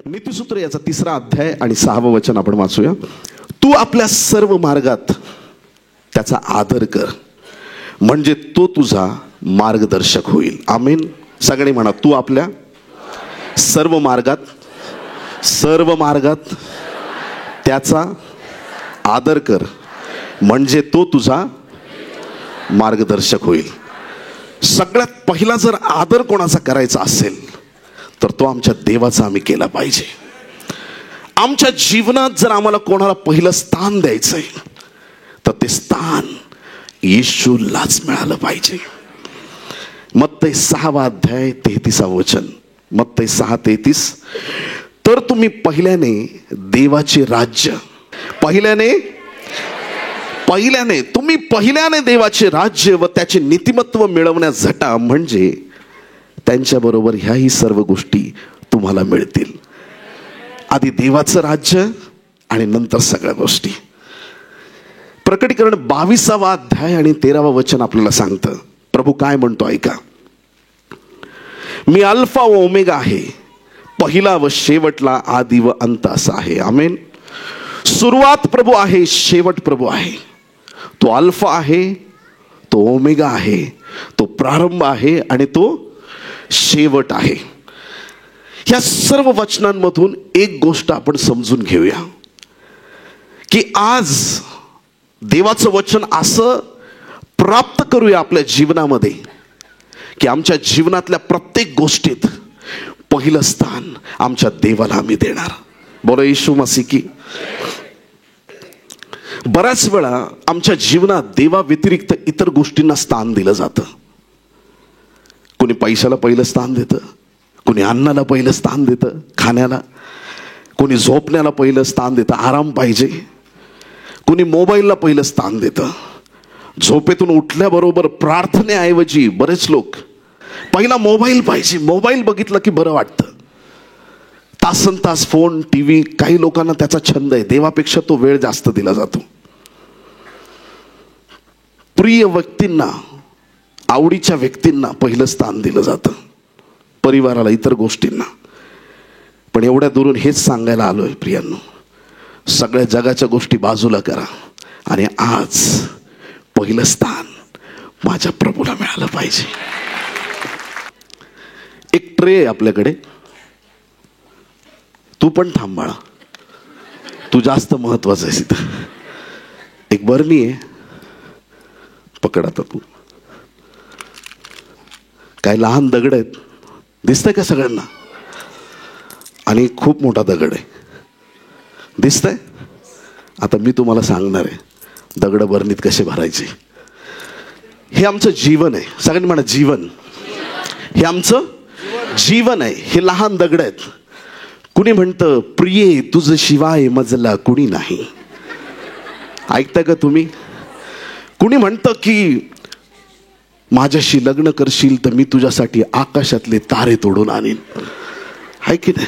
नीतिसूत्र याचा 3रा अध्याय आणि 6वं वचन आपण वाचूया. तू आपल्या सर्व मार्गात त्याचा आदर कर, म्हणजे तो तुझा मार्गदर्शक होईल. आमीन. सगळे म्हणा, तू आपल्या सर्व मार्गात त्याचा आदर कर, म्हणजे तो तुझा मार्गदर्शक होईल. सगळ्यात पहिला जर आदर कोणाचा करायचा असेल तर तो आमच्या देवाचा आम्ही केला पाहिजे. आमच्या जीवनात जर आम्हाला कोणाला पहिलं स्थान द्यायचंय तर ते स्थान येशूलाच मिळालं पाहिजे. मत्तई 6वा अध्याय 33वा वचन. मत्तई 6:33. तर तुम्ही पहिल्याने देवाचे राज्य पहिल्याने देवाचे राज्य व त्याचे नीतिमत्व मिळवण्यास झटा, म्हणजे त्यांच्याबरोबर ह्याही सर्व गोष्टी तुम्हाला मिळतील. आधी देवाचं राज्य आणि नंतर सगळ्या गोष्टी. प्रकटीकरण 22वा अध्याय आणि 13वा वचन आपल्याला सांगतं. प्रभू काय म्हणतो ऐका. मी अल्फा व ओमेगा आहे, पहिला व शेवटला, आदि व अंत असा आहे. आमेन. सुरुवात प्रभू आहे, शेवट प्रभू आहे. तो अल्फा आहे, तो ओमेगा आहे, तो प्रारंभ आहे आणि तो शेवट आहे. या सर्व वचनांमधून एक गोष्ट आपण समजून घेऊया की आज देवाचं वचन असं प्राप्त करूया आपल्या जीवनामध्ये की आमच्या जीवनातल्या प्रत्येक गोष्टीत पहिलं स्थान आमच्या देवाला आम्ही देणार. बोला येशू मसीह की. बऱ्याच वेळा आमच्या जीवनात देवा व्यतिरिक्त इतर गोष्टींना स्थान दिलं जातं. कोणी पैशाला पहिलं स्थान देतं, कोणी अन्नाला पहिलं स्थान देतं, खाण्याला. कोणी झोपण्याला पहिलं स्थान देतं, आराम पाहिजे. कोणी मोबाईलला पहिलं स्थान देतं. झोपेतून उठल्याबरोबर प्रार्थनेऐवजी बरेच लोक पहिला मोबाईल पाहिजे. मोबाईल बघितलं की बरं वाटतं. तासन तास फोन, टीव्ही. काही लोकांना त्याचा छंद आहे. देवापेक्षा तो वेळ जास्त दिला जातो. प्रिय व्यक्तींना, आवडीच्या व्यक्तींना पहिलं स्थान दिलं जातं, परिवाराला, इतर गोष्टींना. पण एवढ्या दुरून हेच सांगायला आलोय प्रियांनो, सगळ्या जगाच्या गोष्टी बाजूला करा आणि आज पहिलं स्थान माझ्या प्रभूला मिळालं पाहिजे. एक ट्रे आहे आपल्याकडे. तू पण थांब बाळा, तू जास्त महत्वाचं आहेस इथं. एक बरणी आहे, पकड आता तू. काय लहान दगड आहेत, दिसतंय का सगळ्यांना? आणि खूप मोठा दगड आहे, दिसतंय? आता मी तुम्हाला सांगणार आहे दगड बरणीत कसे भरायचे. हे आमचं जीवन आहे. सगळ्यांनी म्हणा जीवन. हे आमचं जीवन आहे. हे लहान दगड आहेत. कुणी म्हणतं प्रिये तुझ शिवाय मजला कुणी नाही. ऐकताय का तुम्ही? कुणी म्हणतं की माझ्याशी लग्न करशील तर मी तुझ्यासाठी आकाशातले तारे तोडून आणीन. आहे की नाही?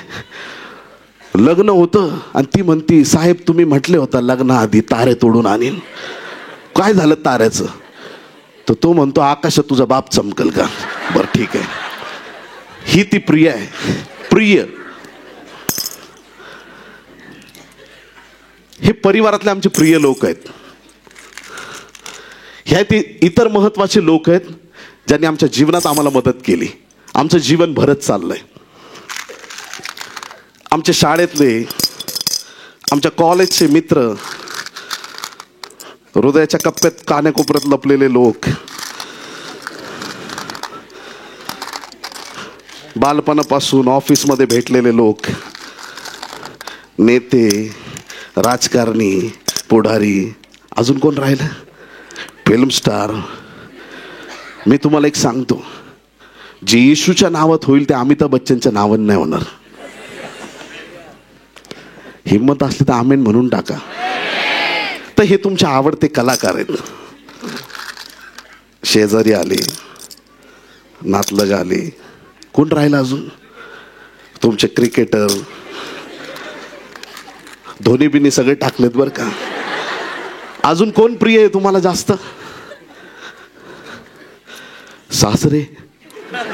लग्न होतं आणि ती म्हणती साहेब तुम्ही म्हटले होता लग्नाआधी तारे तोडून आणीन. काय झालं ताऱ्याचं? तर तो म्हणतो आकाशात तुझा बाप चमकल का? बरं ठीक आहे. ही ती प्रिय आहे. प्रिय हे परिवारातले आमचे प्रिय लोक आहेत. ह्या ते इतर महत्वाचे लोक आहेत ज्यांनी आमच्या जीवनात आम्हाला मदत केली. आमचं जीवन भरत चाललंय. आमच्या शाळेतले, आमच्या कॉलेजचे मित्र, हृदयाच्या कप्प्यात कान्याकोपऱ्यात लपलेले लोक, बालपणापासून ऑफिसमध्ये भेटलेले लोक, नेते, राजकारणी, पुढारी, अजून कोण राहिलं? Film star. मी तुम्हाला एक सांगतो, जे येशूच्या नावात होईल ते अमिताभ बच्चनच्या नावाने नाही होणार. हिम्मत असली तर आमेन म्हणून टाका. तर हे तुमचे आवडते कलाकार आहेत. शेजारी आले, नातलग आले, कोण राहिलं अजून? तुमचे क्रिकेटर, धोनी बिनी सगळे टाकलेत बरं का. अजून कोण प्रिय आहे तुम्हाला जास्त? सासरे.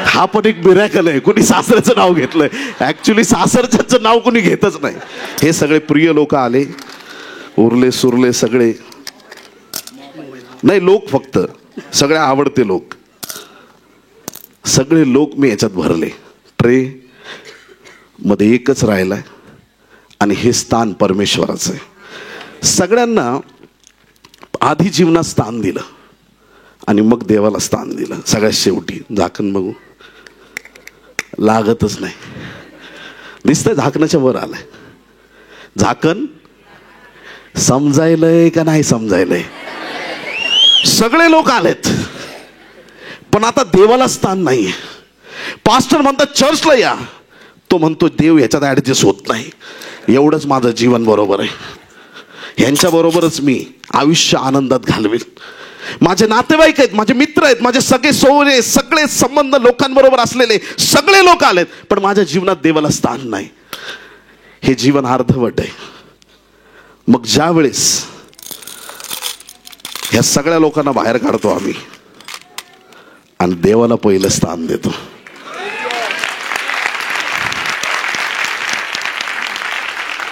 हा पण एक मिरॅकल आहे. कोणी सासऱ्याचं नाव घेतलंय, ऍक्च्युली सासरच्याचं नाव कोणी घेतच नाही. हे सगळे प्रिय लोक आले, उरले सुरले सगळे नाही लोक, फक्त सगळे आवडते लोक, सगळे लोक मी याच्यात भरले. ट्रे मध्ये एकच राहिलाय आणि हे स्थान परमेश्वराचं आहे. सगळ्यांना आधी जीवनात स्थान दिलं आणि मग देवाला स्थान दिलं. सगळ्यात शेवटी झाकण बघू, लागतच नाही, दिसतंय झाकणाच्या वर आलंय. झाकण समजायलंय का नाही समजायलंय? सगळे लोक आलेत पण आता देवाला स्थान नाहीये. पास्टर म्हणतात चर्चला या, तो म्हणतो देव याच्यात ऍडजस्ट होत नाही. एवढंच माझं जीवन बरोबर आहे, यांच्या बरोबरच मी आयुष्य आनंदात घालवेल. माझे नातेवाईक आहेत, माझे मित्र आहेत, माझे सगळे सोहरे, सगळे संबंध लोकांबरोबर असलेले सगळे लोक आलेत, पण माझ्या जीवनात देवाला स्थान नाही. हे जीवन अर्धवट आहे. मग ज्या वेळेस ह्या सगळ्या लोकांना बाहेर काढतो आम्ही आणि देवाला पहिलं स्थान देतो,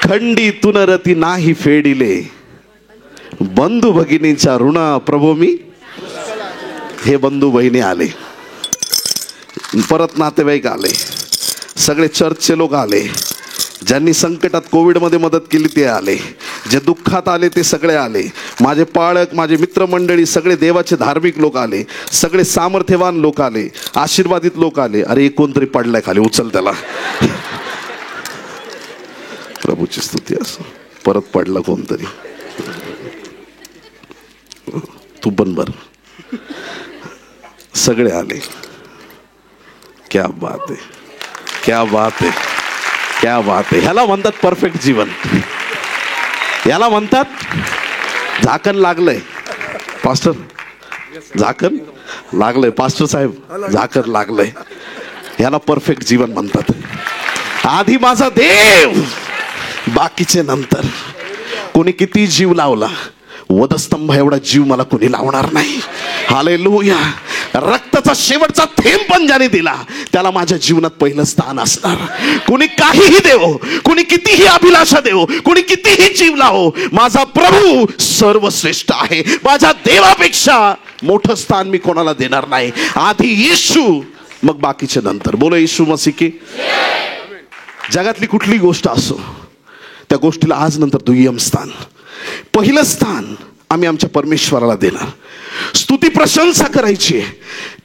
खंडीतून रती नाही फेडिले, बंधू भगिनींच्या ऋण प्रभू मी. हे बंधू बहिणी आले, परत नातेवाईक आले, सगळे चर्चचे लोक आले, ज्यांनी संकटात कोविडमध्ये मदत केली ते आले, जे दुःखात आले ते सगळे आले, माझे पाळक, माझे मित्रमंडळी, सगळे देवाचे धार्मिक लोक आले, सगळे सामर्थ्यवान लोक आले, आशीर्वादित लोक आले. अरे एक कोणतरी पडलाय खाली, उचल त्याला. प्रभूची स्तुती असो. परत पडला कोणतरी, तू पण बर. सगळे आले. क्या बात आहे, क्या बात आहे, क्या बात आहे. ह्याला म्हणतात परफेक्ट जीवन, याला म्हणतात झाकण लागलंय. पास्टर झाकण लागलंय, पास्टर साहेब झाकण लागलंय. याला परफेक्ट जीवन म्हणतात. आधी माझा देव, बाकीचे नंतर. कोणी किती जीव लावला, वधस्तंभ एवढा जीव मला कोणी लावणार नाही. हालेलुया. रक्ताचा शेवटचा थेंब पण ज्याने दिला त्याला माझ्या जीवनात पहिलं स्थान असणार. कोणी काहीही देवो, कोणी कितीही अभिलाषा देवो, कोणी कितीही जीव लावो, माझा प्रभू सर्वश्रेष्ठ आहे. माझ्या देवापेक्षा मोठं स्थान मी कोणाला देणार नाही. आधी येशू, मग बाकीचे नंतर. बोलो येशू मसीह की. जगातली कुठली गोष्ट असो, त्या गोष्टीला आज नंतर दुय्यम स्थान. पहिलं स्थान आम्ही आमच्या परमेश्वराला देणार. स्तुती प्रशंसा करायची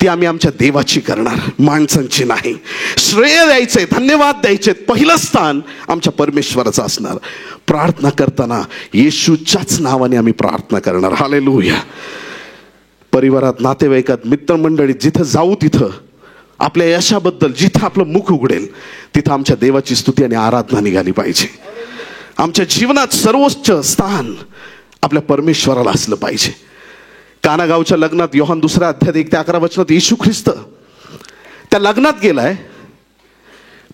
ती आम्ही आमच्या देवाची करणार, माणसांची नाही. श्रेय द्यायचंय, धन्यवाद द्यायचे, पहिलं स्थान आमच्या परमेश्वराचं असणार. प्रार्थना करताना येशूच्याच नावाने आम्ही प्रार्थना करणार. हालेलुया. परिवारात, नातेवाईकात, मित्रमंडळीत जिथं जाऊ तिथं आपल्या यशाबद्दल जिथं आपलं मुख उघडेल तिथं आमच्या देवाची स्तुती आणि आराधना निघाली पाहिजे. आमच्या जीवनात सर्वोच्च स्थान आपल्या परमेश्वराला असलं पाहिजे. कानागावच्या लग्नात योहान 2 अध्याय 1 ते 11 वचनात येशू ख्रिस्त त्या लग्नात गेलाय,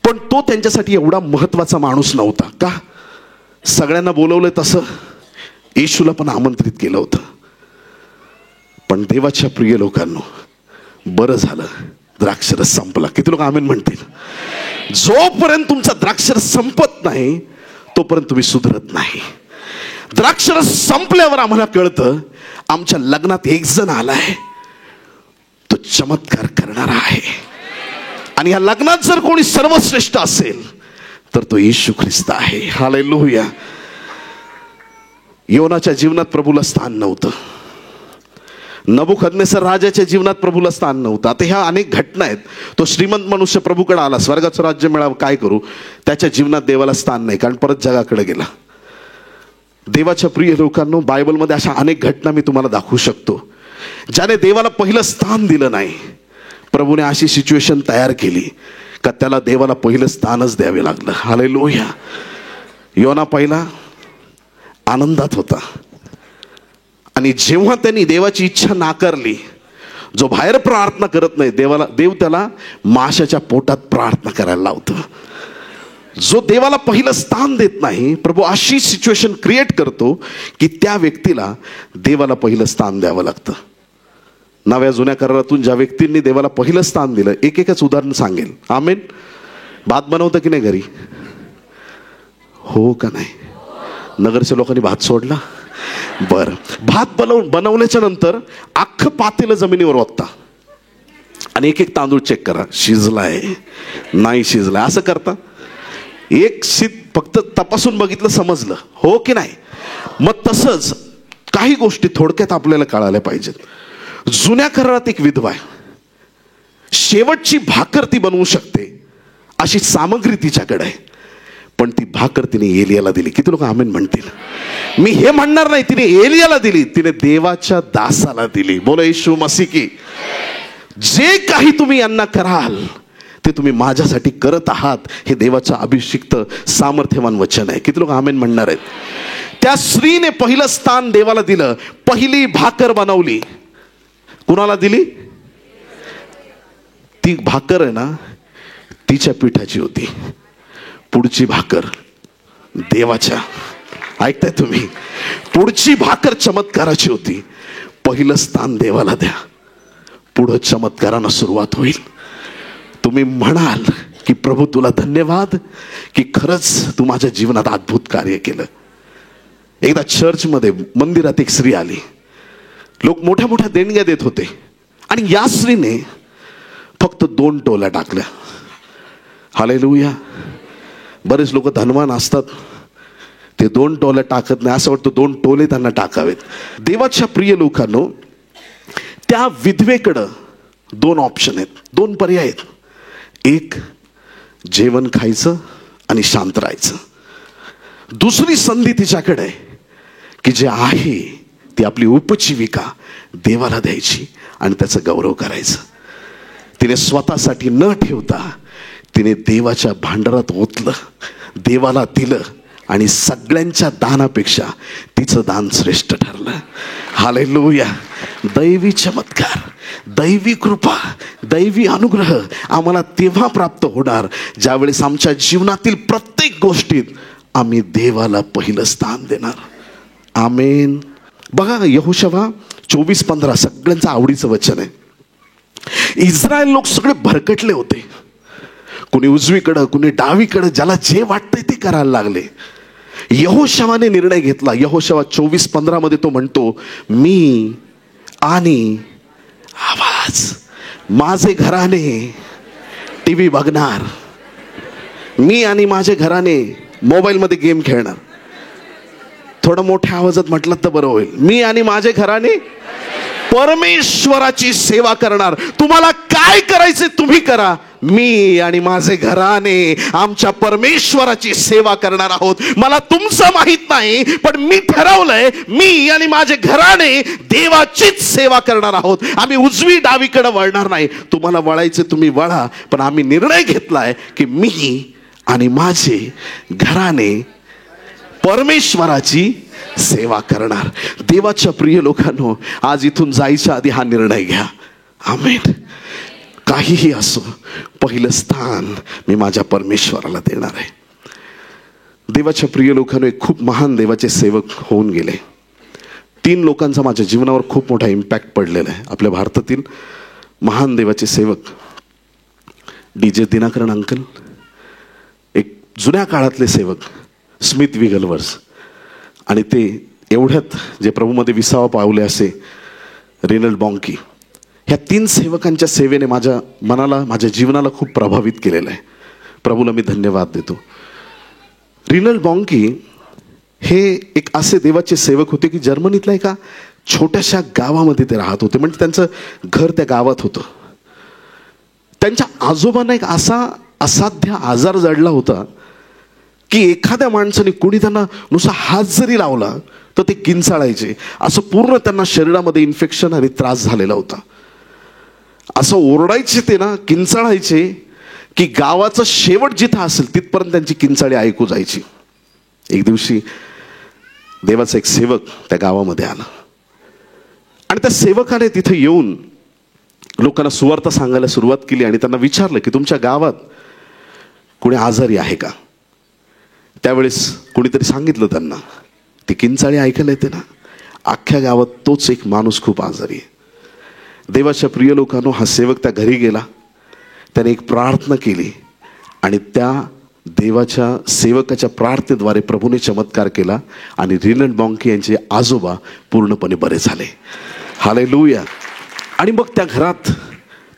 पण तो त्यांच्यासाठी एवढा महत्वाचा माणूस नव्हता. का? सगळ्यांना बोलवलंय तसं येशूला पण आमंत्रित केलं होतं. पण देवाच्या प्रिय लोकांनो, बरं झालं द्राक्षरस संपला. किती लोक आमेन म्हणतील? जोपर्यंत तुमचा द्राक्षरस संपत नाही तोपर्यंत तुम्ही सुधरत नाही. द्राक्षरस संपल्यावर आम्हाला कळतं आमच्या लग्नात एक जण आलाय, तो चमत्कार करणारा आहे. आणि या लग्नात जर कोणी सर्वश्रेष्ठ असेल तर तो येशू ख्रिस्त आहे. हालेलुया. योनाच्या जीवनात प्रभूला स्थान नव्हतं, नबुखदनेसर राजाच्या जीवनात प्रभूला स्थान नव्हतं. आता ह्या अनेक घटना आहेत. तो श्रीमंत मनुष्य प्रभूकडे आला, स्वर्गाचं राज्य मिळावं, काय करू? त्याच्या जीवनात देवाला स्थान नाही, कारण परत जगाकडे गेला. देवाच्या प्रिय लोकांनो, बायबलमध्ये अशा अनेक घटना मी तुम्हाला दाखवू शकतो ज्याने देवाला पहिलं स्थान दिलं नाही. प्रभूने अशी सिच्युएशन तयार केली का त्याला देवाला पहिलं स्थानच द्यावे लागलं. हालेलुया. योना पहिला आनंदात होता आणि जेव्हा त्यांनी देवाची इच्छा नाकारली, जो बाहेर प्रार्थना करत नाही देव त्याला माशाच्या पोटात प्रार्थना करायला लावतो. जो देवाला पहिलं स्थान देत नाही, प्रभू अशी सिच्युएशन क्रिएट करतो की त्या व्यक्तीला देवाला पहिलं स्थान द्यावं लागतं. नव्या जुन्या करारातून ज्या व्यक्तींनी देवाला पहिलं स्थान दिलं, एकच उदाहरण सांगेल. आमेन. भात बनवतं की नाही घरी? हो का नाही? नगरच्या लोकांनी भात सोडला? बरं. भात बनवल्याच्या नंतर अख्खं पातेलं जमिनीवर ओतता आणि एक तांदूळ चेक करा, शिजलाय नाही शिजलाय, असं करता. एक शीत फक्त तपासून बघितलं, समजलं हो की नाही? मग तसंच काही गोष्टी थोडक्यात आपल्याला कळायला पाहिजेत. जुन्या करारात एक विधवा आहे, शेवटची भाकर ती बनवू शकते अशी सामग्री तिच्याकडे आहे, पण ती भाकर तिने एलियाला दिली. किती लोक आमेन म्हणतील? मी हे म्हणणार नाही तिने एलियाला दिली, तिने देवाच्या दासाला दिली. बोला येशू मसीह की. जे काही तुम्ही यांना कराल ते तुम्ही माझ्यासाठी करत आहात, हे देवाचं अभिषिक्त सामर्थ्यवान वचन आहे. किती लोक आमेन म्हणणार आहेत? त्या स्त्रीने पहिलं स्थान देवाला दिलं, पहिली भाकर बनवली. कुणाला दिली? ती भाकर आहे ना तिच्या पिठाची होती, पुढची भाकर देवाच्या. ऐकताय तुम्ही? पुढची भाकर चमत्काराची होती. पहिलं स्थान देवाला द्या, पुढं चमत्कारांना सुरुवात होईल. तुम्ही म्हणाल की प्रभू तुला धन्यवाद की खरंच तू माझ्या जीवनात अद्भुत कार्य केलं. एकदा चर्चमध्ये मंदिरात एक स्त्री आली, लोक मोठ्या मोठ्या देणग्या देत होते आणि या स्त्रीने फक्त 2 टोल्या टाकल्या. हालेलुया. बरेच लोक धनवान असतात, ते 2 टोल्या टाकत नाही. असं वाटतं 2 टोले त्यांना टाकावेत. देवाच्या प्रिय लोकांनो, त्या विधवेकडं 2 ऑप्शन आहेत, 2 पर्याय आहेत. एक, जेवण खायचं आणि शांत राहायचं. दुसरी संधी तिच्याकडे आहे की जे आहे ती आपली उपजीविका देवाला द्यायची आणि त्याचा गौरव करायचं. तिने स्वतःसाठी न ठेवता तिने देवाच्या भांडारात ओतलं, देवाला दिलं आणि सगळ्यांच्या दानापेक्षा तिचं दान श्रेष्ठ ठरलं. हालेलुया. दैवी चमत्कार, दैवी कृपा, दैवी अनुग्रह आम्हाला तेव्हा प्राप्त होणार ज्यावेळेस आमच्या जीवनातील प्रत्येक गोष्टीत आम्ही देवाला पहिलं स्थान देणार. आमेन. बघा यहोशुआ 24:15 सगळ्यांचं आवडीचं वचन आहे. इस्रायल लोक सगळे भरकटले होते, कुणी उजवीकडं कुणी डावीकडं, ज्याला जे वाटतंय ते करायला लागले. यहोशुआने निर्णय घेतला. यहोशुआ 24:15 मध्ये तो म्हणतो, मी आणि आवाज, माझे घराणे टीव्ही बघणार, मी आणि माझे घराणे मोबाईलमध्ये गेम खेळणार. थोडं मोठ्या आवाजात म्हटलं तर बरं होईल. मी आणि माझे घराणे परमेश्वराची सेवा करणार. तुम्हाला काय करायचे तुम्ही करा, मी आणि माझे घराणे आमच्या परमेश्वराची सेवा करणार आहोत. मला तुमचं माहित नाही, पण मी ठरवलंय मी आणि माझे घराणे देवाचीच सेवा करणार आहोत. आम्ही उजवी डावीकडे वळणार नाही. तुम्हाला वळायचे तुम्ही वळा, पण आम्ही निर्णय घेतलाय की मी आणि माझे घराणे परमेश्वराची सेवा करणार. देवाच्या प्रिय लोकांनो, आज इथून जायच्या आधी हा निर्णय घ्या. आमेन. काहीही असो, पहिलं स्थान मी माझ्या परमेश्वराला देणार आहे. देवाच्या प्रिय लोकांनो, एक खूप महान देवाचे सेवक होऊन गेले. 3 लोकांचा माझ्या जीवनावर खूप मोठा इम्पॅक्ट पडलेला आहे. आपल्या भारतातील महान देवाचे सेवक DJ दिनाकरन अंकल, एक जुन्या काळातले सेवक स्मिथ विगलवर्स, आणि ते एवढ्यात जे प्रभूमध्ये विसावा पावले असे रेनल्ड बॉन्की. ह्या 3 सेवकांच्या सेवेने माझ्या मनाला, माझ्या जीवनाला खूप प्रभावित केलेलं आहे. प्रभूला मी धन्यवाद देतो. रेनल्ड बॉन्की हे एक असे देवाचे सेवक होते की जर्मनीतल्या एका छोट्याशा गावामध्ये ते राहत होते. म्हणजे त्यांचं घर त्या गावात होतं. त्यांच्या आजोबांना एक असा असाध्य आजार जडला होता की एखाद्या माणसाने कुणी त्यांना नुसता हात जरी लावला तर ते किंचाळायचे. असं पूर्ण त्यांना शरीरामध्ये इन्फेक्शन आणि त्रास झालेला होता. असं ओरडायचे ते ना, किंचाळायचे की गावाचं शेवट जिथं असेल तिथपर्यंत त्यांची किंचाळी ऐकू जायची. एक दिवशी देवाचा एक सेवक त्या गावामध्ये आला आणि त्या सेवकाने तिथे येऊन लोकांना सुवार्ता सांगायला सुरुवात केली आणि त्यांना विचारलं की तुमच्या गावात कुणी आजारी आहे का? त्यावेळेस कोणीतरी सांगितलं त्यांना, ती किंचाळी ऐकायला येते ना, अख्ख्या गावात तोच एक माणूस खूप आजारी आहे. देवाच्या प्रिय लोकांनो, हा सेवक त्या घरी गेला, त्याने एक प्रार्थना केली आणि त्या देवाच्या सेवकाच्या प्रार्थनेद्वारे प्रभूने चमत्कार केला आणि रिनल्ड बॉन्के यांचे आजोबा पूर्णपणे बरे झाले. हालेलुया. आणि मग त्या घरात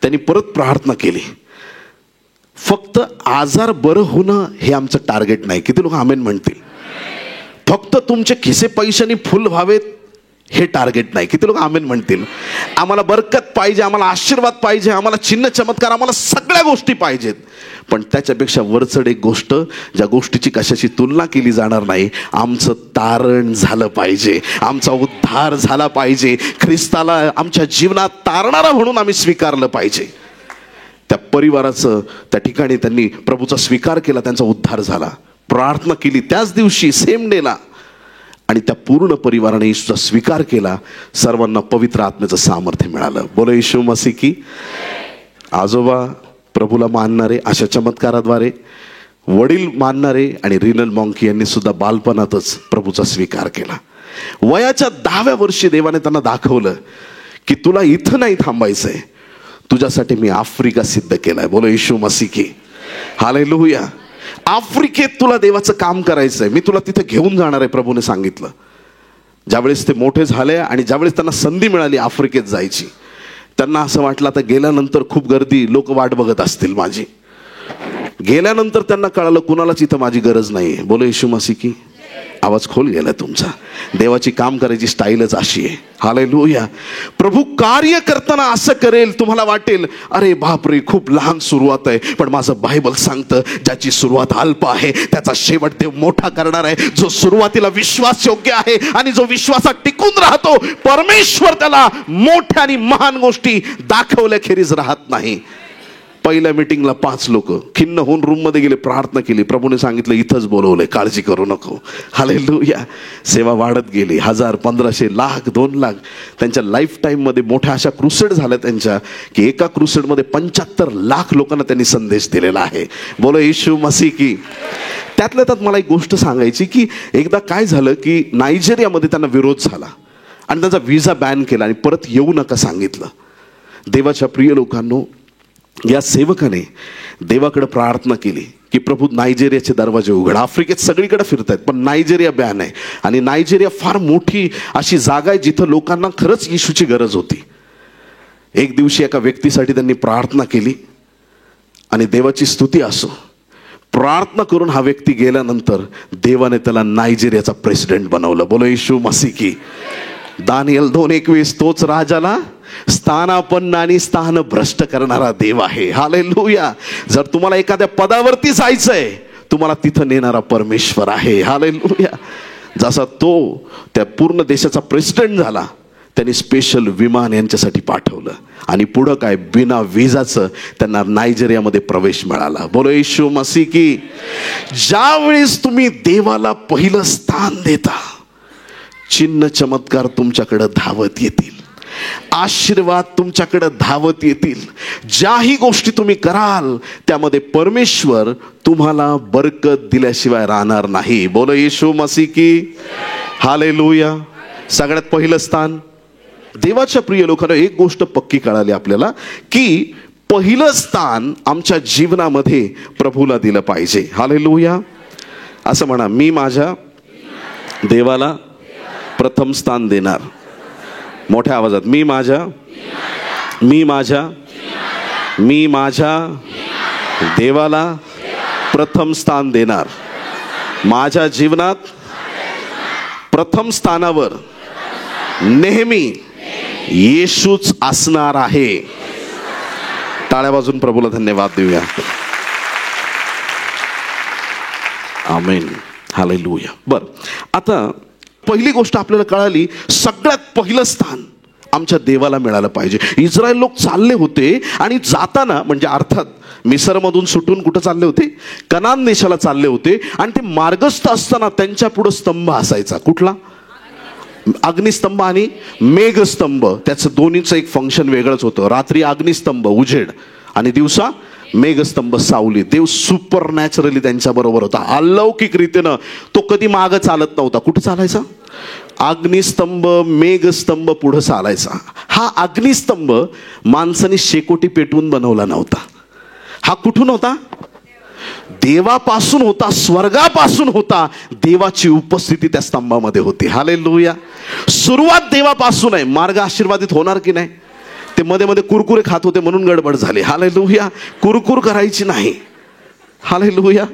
त्यांनी परत प्रार्थना केली. फक्त आजार बरं होणं हे आमचं टार्गेट नाही. किती लोक आमेन म्हणतील? फक्त तुमचे खिसे पैशांनी फुल व्हावेत हे टार्गेट नाही. किती लोक आमेन म्हणतील? आम्हाला बरकत पाहिजे, आम्हाला आशीर्वाद पाहिजे, आम्हाला चिन्ह चमत्कार, आम्हाला सगळ्या गोष्टी पाहिजेत. पण त्याच्यापेक्षा वरचढ एक गोष्ट, ज्या गोष्टीची कशाची तुलना केली जाणार नाही, आमचं तारण झालं पाहिजे, आमचा उद्धार झाला पाहिजे, ख्रिस्ताला आमच्या जीवनात तारणारा म्हणून आम्ही स्वीकारलं पाहिजे. त्या परिवाराचं त्या ठिकाणी त्यांनी प्रभूचा स्वीकार केला, त्यांचा उद्धार झाला. प्रार्थना केली त्याच दिवशी, सेम डेला, आणि त्या पूर्ण परिवाराने येशूचा स्वीकार केला. सर्वांना पवित्र आत्म्याचं सामर्थ्य मिळालं. बोलो येशू मसीह की. आजोबा प्रभूला मानणारे, अशा चमत्काराद्वारे वडील मानणारे, आणि रिनल्ड बॉन्के यांनी सुद्धा बालपणातच प्रभूचा स्वीकार केला. वयाच्या 10व्या वर्षी देवाने त्यांना दाखवलं की तुला इथं नाही थांबायचंय, तुझ्यासाठी मी आफ्रिका सिद्ध केलाय. बोलो येशू मसीह की. हालेलुया. आफ्रिकेत तुला देवाचं काम करायचंय, मी तुला तिथे घेऊन जाणार आहे, प्रभूने सांगितलं. ज्यावेळेस ते मोठे झाले आणि ज्यावेळेस त्यांना संधी मिळाली आफ्रिकेत जायची, त्यांना असं वाटलं आता गेल्यानंतर खूप गर्दी, लोक वाट बघत असतील माझी. गेल्यानंतर त्यांना कळालं कुणालाच इथं माझी गरज नाही. बोलो येशू मसीह की. आवाज खोल गेला तुमचा. देवाची काम करायची स्टाईलच अशी आहे. हालेलुया. प्रभू कार्य करताना असं करेल, तुम्हाला वाटेल अरे बापरे खूप लहान सुरुवात आहे, पण माझं बायबल सांगतं ज्याची सुरुवात अल्प आहे त्याचा शेवट देव मोठा करणार आहे. जो सुरुवातीला विश्वास योग्य आहे आणि जो विश्वासात टिकून राहतो, परमेश्वर त्याला मोठ्या आणि महान गोष्टी दाखवल्याखेरीज राहत नाही. पहिल्या मीटिंगला 5 लोक खिन्न होऊन रूममध्ये गेले, प्रार्थना केली, प्रभूने सांगितलं इथंच बोलवलंय, काळजी करू नको. हालेलुया. सेवा वाढत गेली. 1000, 1500, लाख, 2 लाख त्यांच्या लाईफ टाईममध्ये मोठ्या अशा क्रुसेड झाल्या त्यांच्या, की एका क्रुसेडमध्ये 75 लाख लोकांना त्यांनी संदेश दिलेला आहे. बोलो येशू मसीह की. त्यातल्या त्यात मला एक गोष्ट सांगायची की एकदा काय झालं की नायजेरियामध्ये त्यांना विरोध झाला आणि त्यांचा व्हिसा बॅन केला आणि परत येऊ नका सांगितलं. देवाच्या प्रिय लोकांनो, या सेवकाने देवाकडे प्रार्थना केली की प्रभू नायजेरियाचे दरवाजे उघड. आफ्रिकेत सगळीकडे फिरतायत पण नायजेरिया बॅन आहे आणि नायजेरिया फार मोठी अशी जागा आहे जिथं लोकांना खरंच येशूची गरज होती. एक दिवशी एका व्यक्तीसाठी त्यांनी प्रार्थना केली आणि देवाची स्तुती असो, प्रार्थना करून हा व्यक्ती गेल्यानंतर देवाने त्याला नायजेरियाचा प्रेसिडेंट बनवलं. बोलो येशू मसीह की. दानियल 2:21, तोच राजाला स्थानापन्न आणि स्थान भ्रष्ट करणारा देव आहे. हालेलुया. जर तुम्हाला एखाद्या पदावरती जायचंय, तुम्हाला तिथं नेणारा परमेश्वर आहे. हालेलुया. जसा तो त्या पूर्ण देशाचा प्रेसिडेंट झाला, त्यांनी स्पेशल विमान यांच्यासाठी पाठवलं आणि पुढं काय, बिना विजाचं त्यांना नायजेरियामध्ये प्रवेश मिळाला. बोलो येशू मसीह की. ज्यावेळेस तुम्ही देवाला पहिलं स्थान देता, चिन्ह चमत्कार तुमच्याकडे धावत येतील, आशीर्वाद तुमच्याकडे धावत येतील. ज्याही गोष्टी तुम्ही कराल त्यामध्ये परमेश्वर तुम्हाला बरकत दिल्याशिवाय राहणार नाही. बोलो येशू मसीह की. हालेलुया. सगळ्यात पहिलं स्थान. देवाच्या प्रिय लोकांना एक गोष्ट पक्की कळाली आपल्याला की पहिलं स्थान आमच्या जीवनामध्ये प्रभूला दिलं पाहिजे. हालेलुया. असं म्हणा, मी माझ्या देवाला प्रथम स्थान देणार. मोठ्या आवाजात, मी माझ्या देवाला प्रथम स्थान देणार. माझ्या जीवनात प्रथम स्थानावर नेहमी येशूच असणार आहे. टाळ्या वाजून प्रभूला धन्यवाद देऊया. आमेन. हालेलुया. बर, आता पहिली गोष्ट आपल्याला कळाली, सगळ्यात पहिलं स्थान आमच्या देवाला मिळालं पाहिजे. इस्रायल लोक चालले होते आणि जाताना, म्हणजे अर्थात मिसरमधून सुटून कुठं चालले होते, कनान देशाला चालले होते. आणि ते मार्गस्थ असताना त्यांच्या पुढे स्तंभ असायचा. कुठला? अग्निस्तंभ आणि मेघस्तंभ. त्याचं दोन्हीचं एक फंक्शन वेगळंच होतं. रात्री अग्निस्तंभ उजेड आणि दिवसा मेघस्तंभ सावली. देव सुपर नॅचरली त्यांच्या बरोबर होता. अलौकिक रीतीनं तो कधी मागं चालत नव्हता. कुठं चालायचा? अग्निस्तंभ, मेघस्तंभ पुढं चालायचा. हा अग्निस्तंभ माणसाने शेकोटी पेटवून बनवला नव्हता. हा कुठून होता? देवापासून होता, स्वर्गापासून होता. देवाची उपस्थिती त्या स्तंभामध्ये होती. हालेलुया. सुरुवात देवापासून आहे. मार्ग आशीर्वादित होणार की नाही? ते मध्ये मध्ये कुरकुरे खात होते म्हणून गडबड झाली. हालेलुया. कुरकुर करायची नाही. हालेलुया.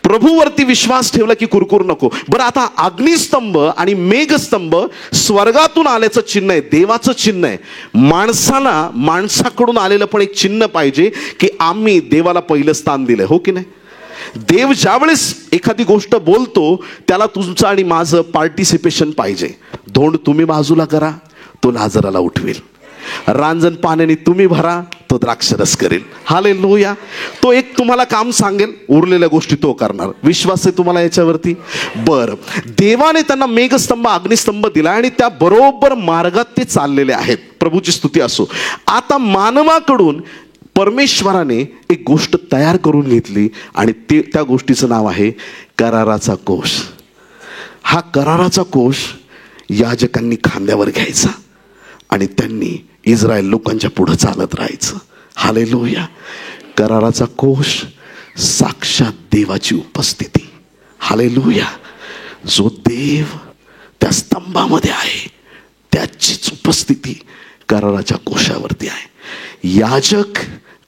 प्रभूवरती विश्वास ठेवला की कुरकुर नको. बरं, आता अग्निस्तंभ आणि मेघस्तंभ स्वर्गातून आल्याचं चिन्ह आहे, देवाचं चिन्ह आहे. माणसाकडून आलेलं पण एक चिन्ह पाहिजे की आम्ही देवाला पहिलं स्थान दिलंय. हो की नाही? देव ज्यावेळेस एखादी गोष्ट बोलतो त्याला तुमचं आणि माझं पार्टिसिपेशन पाहिजे. धोंड तुम्ही बाजूला करा, तो लाजराला उठवेल. रांजण पाण्याने तुम्ही भरा, तो द्राक्षरस करेल. हालेलुया. तो एक तुम्हाला काम सांगेल, उरलेल्या गोष्टी तो करणार. विश्वास आहे तुम्हाला याच्यावरती? बरं, देवाने त्यांना मेघस्तंभ, अग्निस्तंभ दिला आणि त्या बरोबर मार्गात ते चाललेले आहेत. प्रभूची स्तुती असो. आता मानवाकडून परमेश्वराने एक गोष्ट तयार करून घेतली आणि त्या गोष्टीचं नाव आहे कराराचा कोश. हा कराराचा कोश याजकांनी खांद्यावर घ्यायचा आणि त्यांनी इस्रायल लोकांच्या पुढे चालत राहायचं. हालेलुया. कराराचा कोश, साक्षात देवाची उपस्थिती. हालेलुया. जो देव त्या स्तंभामध्ये आहे त्याचीच उपस्थिती कराराच्या कोशावरती आहे. याजक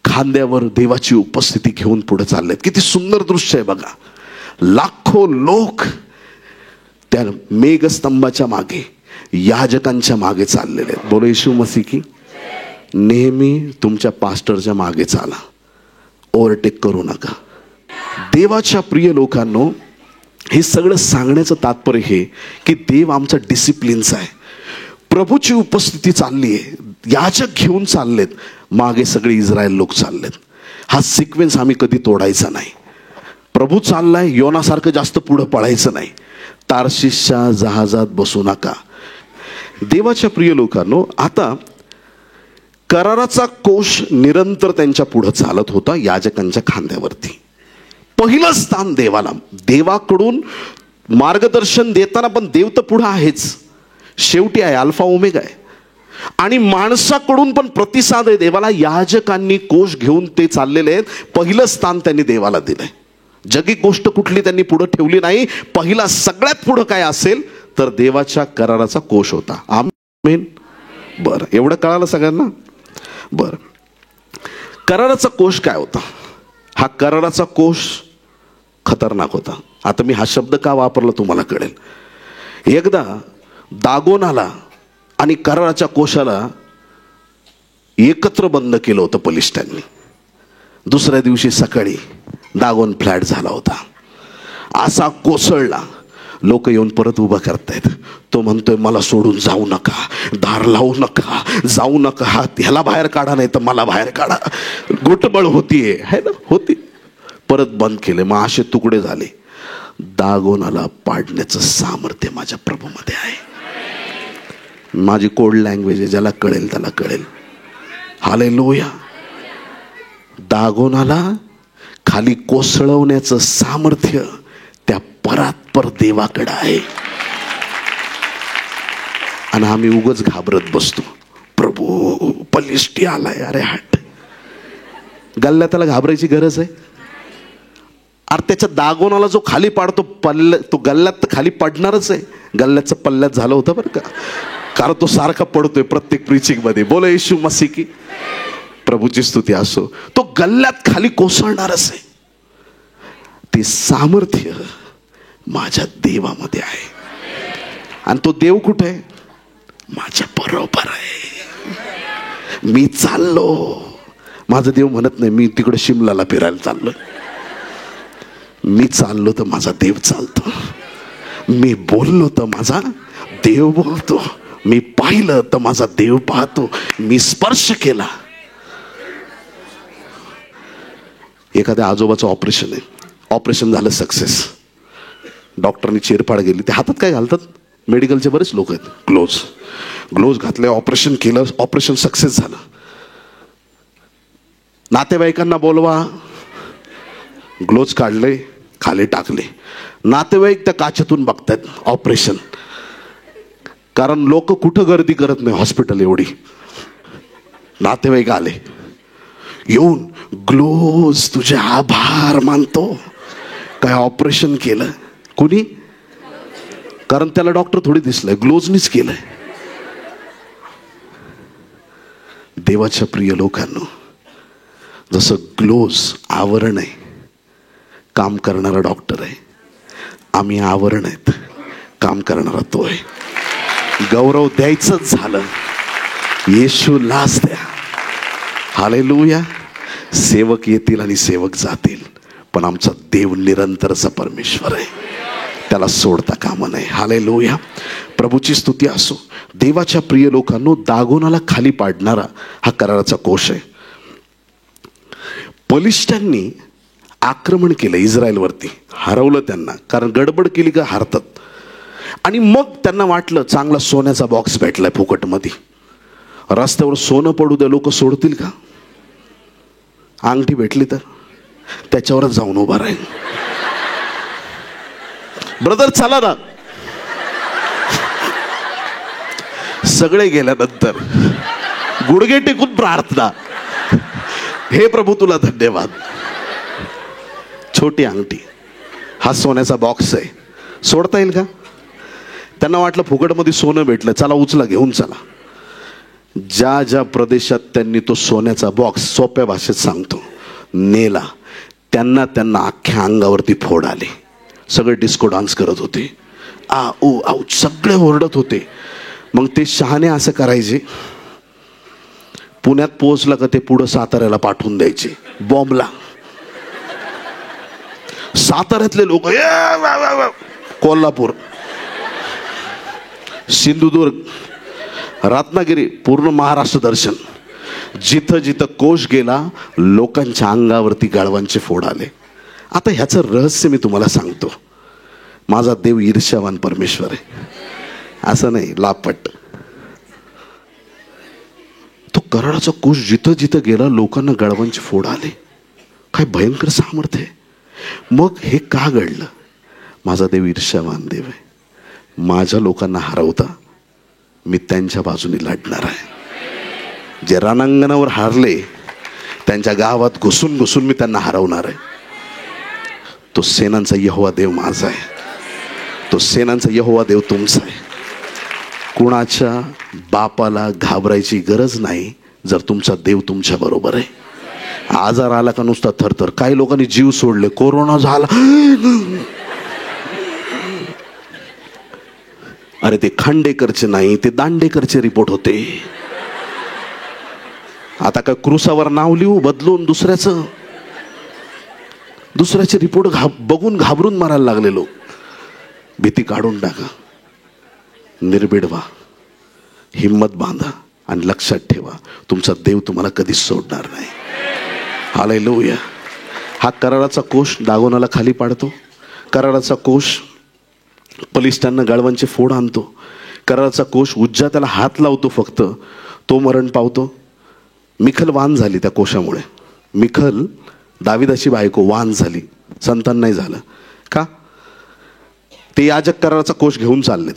खांद्यावर देवाची उपस्थिती घेऊन पुढे चाललेत. किती सुंदर दृश्य आहे बघा. लाखो लोक त्या मेघस्तंभाच्या मागे, याजकांच्या मागे चाललेले आहेत. बोलो येशू मसीह की. नेहमी तुमच्या पास्टरच्या मागे चाला, ओव्हरटेक करू नका. देवाच्या प्रिय लोकांनो, हे सगळं सांगण्याचं तात्पर्य हे की देव आमचा डिसिप्लिनचा आहे. प्रभूची उपस्थिती चालली आहे, याजक घेऊन चाललेत, मागे सगळे इस्रायल लोक चाललेत. हा सिक्वेन्स आम्ही कधी तोडायचा नाही. प्रभू चाललाय, योनासारखं जास्त पुढं पळायचं नाही. तार्शिशच्या जहाजात बसू नका. देवाच्या प्रिय लोकांनो, आता कराराचा कोश निरंतर त्यांच्या पुढे चालत होता याजकांच्या खांद्यावरती. पहिलं स्थान देवाला, देवाकडून मार्गदर्शन देताना पण देव तर पुढे आहेच, शेवटी आहे, अल्फा ओमेगा आहे. आणि माणसाकडून पण प्रतिसाद आहे देवाला. याजकांनी कोश घेऊन ते चाललेले आहेत. पहिलं स्थान त्यांनी देवाला दिलंय. जगी गोष्ट कुठली त्यांनी पुढे ठेवली नाही. पहिला सगळ्यात पुढे काय असेल तर देवाच्या कराराचा कोश होता. आमेन. बरं, एवढं कळालं सगळ्यांना? बरं, कराराचा कोश काय होता? हा कराराचा कोश खतरनाक होता. आता मी हा शब्द का वापरला तुम्हाला कळेल. एकदा दागोनाला आणि कराराच्या कोशाला एकत्र बंद केलं होतं बलिष्ठांनी. दुसऱ्या दिवशी सकाळी दागोन फ्लॅट झाला होता, असा कोसळला. लोक येऊन परत उभा करतायत. तो म्हणतोय मला सोडून जाऊ नका, दार लावू नका, जाऊ नका, हात ह्याला बाहेर काढा नाही तर मला बाहेर काढा. गोटबळ होतीये, है ना, होती. परत बंद केले. मग असे तुकडे झाले. दागोनाला पाडण्याचं सामर्थ्य माझ्या प्रभूमध्ये आहे. माझी कोड लँग्वेज आहे, ज्याला कळेल त्याला कळेल. हालेलुया. दागोनाला खाली कोसळवण्याचं सामर्थ्य त्या परात्पर देवाकडे आहे. आणि आम्ही उगाच घाबरत बसतो. प्रभू पलिष्ठी आलाय, अरे हट. गल्ल्यात त्याला घाबरायची गरज आहे? अरे त्याच्या दागोनाला जो खाली पाडतो तो गल्ल्यात खाली पडणारच आहे. गल्ल्याचं पल्ल्यात झालं होतं बरं का, कारण तो सारखा पडतोय प्रत्येक प्रीचिंग मध्ये. बोलो येशू मसीह की. प्रभूची स्तुती असो. तो गल्ल्यात खाली कोसळणारच आहे. ते सामर्थ्य माझ्या देवामध्ये आहे. आणि तो देव कुठे आहे? माझ्या बरोबर आहे. मी चाललो, माझा देव म्हणत नाही मी तिकडे शिमलाला फिरायला चाललो. मी चाललो तर माझा देव चालतो. मी बोललो तर माझा देव बोलतो. मी पाहिलं तर माझा देव पाहतो. मी स्पर्श केला. एखाद्या आजोबाचं ऑपरेशन आहे, ऑपरेशन झालं सक्सेस. डॉक्टरनी चिरफाड गेली. ते हातात काय घालतात? मेडिकलचे बरेच लोक आहेत, ग्लोव्ज घातले, ऑपरेशन केलं, ऑपरेशन सक्सेस झालं. नातेवाईकांना बोलवा, ग्लोव्ज काढले, खाली टाकले. नातेवाईक त्या काचेतून बघतात ऑपरेशन. कारण लोक कुठं गर्दी करत नाही हॉस्पिटल एवढी. नातेवाईक आले येऊन, ग्लोज तुझे आभार मानतो. काय ऑपरेशन केलं कुणी? कारण त्याला डॉक्टर थोडी दिसलंय, ग्लोजनीच केलंय. देवाच्या प्रिय लोकांनो, जसं ग्लोज आवरण आहे, काम करणारा डॉक्टर आहे, आम्ही आवरण आहेत, काम करणारा तो आहे. गौरव द्यायचंच झालं, येशूलाच द्या. हालेलुया. सेवक येतील आणि सेवक जातील, पण आमचा देव निरंतरचा परमेश्वर आहे, त्याला सोडता कामा नये. हालेलुया. प्रभूची स्तुती असो. देवाच्या प्रिय लोकांनो, दागोनाला खाली पाडणारा हा कराराचा कोश आहे. पलिष्ठांनी आक्रमण केलं इस्रायलवरती, हरवलं त्यांना, कारण गडबड केली का हारतात. आणि मग त्यांना वाटलं चांगला सोन्याचा बॉक्स भेटलाय फुकटमध्ये, रस्त्यावर सोनं पडू द्या, लोक सोडतील का? अंगठी भेटली तर त्याच्यावरच जाऊन उभा राहील. ब्रदर चला ना. सगळे गेल्यानंतर गुडघे टेकून प्रार्थना, हे प्रभू तुला धन्यवाद. छोटी अंगठी, हा सोन्याचा बॉक्स आहे, सोडता येईल का? त्यांना वाटलं फुकटमध्ये सोनं भेटलं, चला उचला, घेऊन चला. ज्या ज्या प्रदेशात त्यांनी तो सोन्याचा बॉक्स, सोप्या भाषेत सांगतो, नेला, त्यांना अख्ख्या अंगावरती फोड आले. सगळे डिस्को डान्स करत होते, आ ओ आऊ सगळे ओरडत होते. मग ते शहाणे असं करायचे, पुण्यात पोहोचला का ते पुढं साताऱ्याला पाठवून द्यायचे बॉम्बला. साताऱ्यातले लोक, कोल्हापूर, सिंधुदुर्ग, रत्नागिरी, पूर्ण महाराष्ट्र दर्शन. जिथं जिथं कोश गेला, लोकांच्या अंगावरती गाळवांचे फोड आले. आता ह्याचं रहस्य मी तुम्हाला सांगतो. माझा देव ईर्ष्यावान परमेश्वर आहे, असं नाही लापट. तो कराराचा कोश जिथं जिथं गेला, लोकांना गाळवांचे फोड आले. काय भयंकर सामर्थ्य आहे. मग हे का घडलं? माझा देव ईर्ष्यावान देव आहे. माझ्या लोकांना हरवता मी त्यांच्या बाजूने लढणार आहे. जे रणांगणावर हारले, त्यांच्या गावात घुसून घुसून मी त्यांना हरवणार आहे. तो सेनांचा यहोवा देव माझा आहे, तो सेनांचा यहोवा देव तुमचा आहे. कुणाच्या बापाला घाबरायची गरज नाही जर तुमचा देव तुमच्या बरोबर आहे. आजार आला का नुसता थरथर. काही लोकांनी जीव सोडले, कोरोना झाला, अरे ते खांडेकरचे नाही, ते दांडेकरचे रिपोर्ट होते. आता काय क्रूसावर नाव लिहू बदलून दुसऱ्याचे रिपोर्ट बघून घाबरून मारायला लागले लोक. भीती काढून टाका, निर्भीड व्हा, हिम्मत बांधा आणि लक्षात ठेवा, तुमचा देव तुम्हाला कधीच सोडणार नाही. हालेलुया. हा कराराचा कोश दागोनाला खाली पाडतो. कराराचा कोश पलिष्ठांना गाळवांचे फोड आणतो. कराराचा कोश उज्जा त्याला हात लावतो, फक्त तो मरण पावतो. मिखल वान झाली त्या कोशामुळे. मिखल दाविदाची बायको वान झाली, संतान नाही झालं. का? ते याजक कराराचा कोश घेऊन चाललेत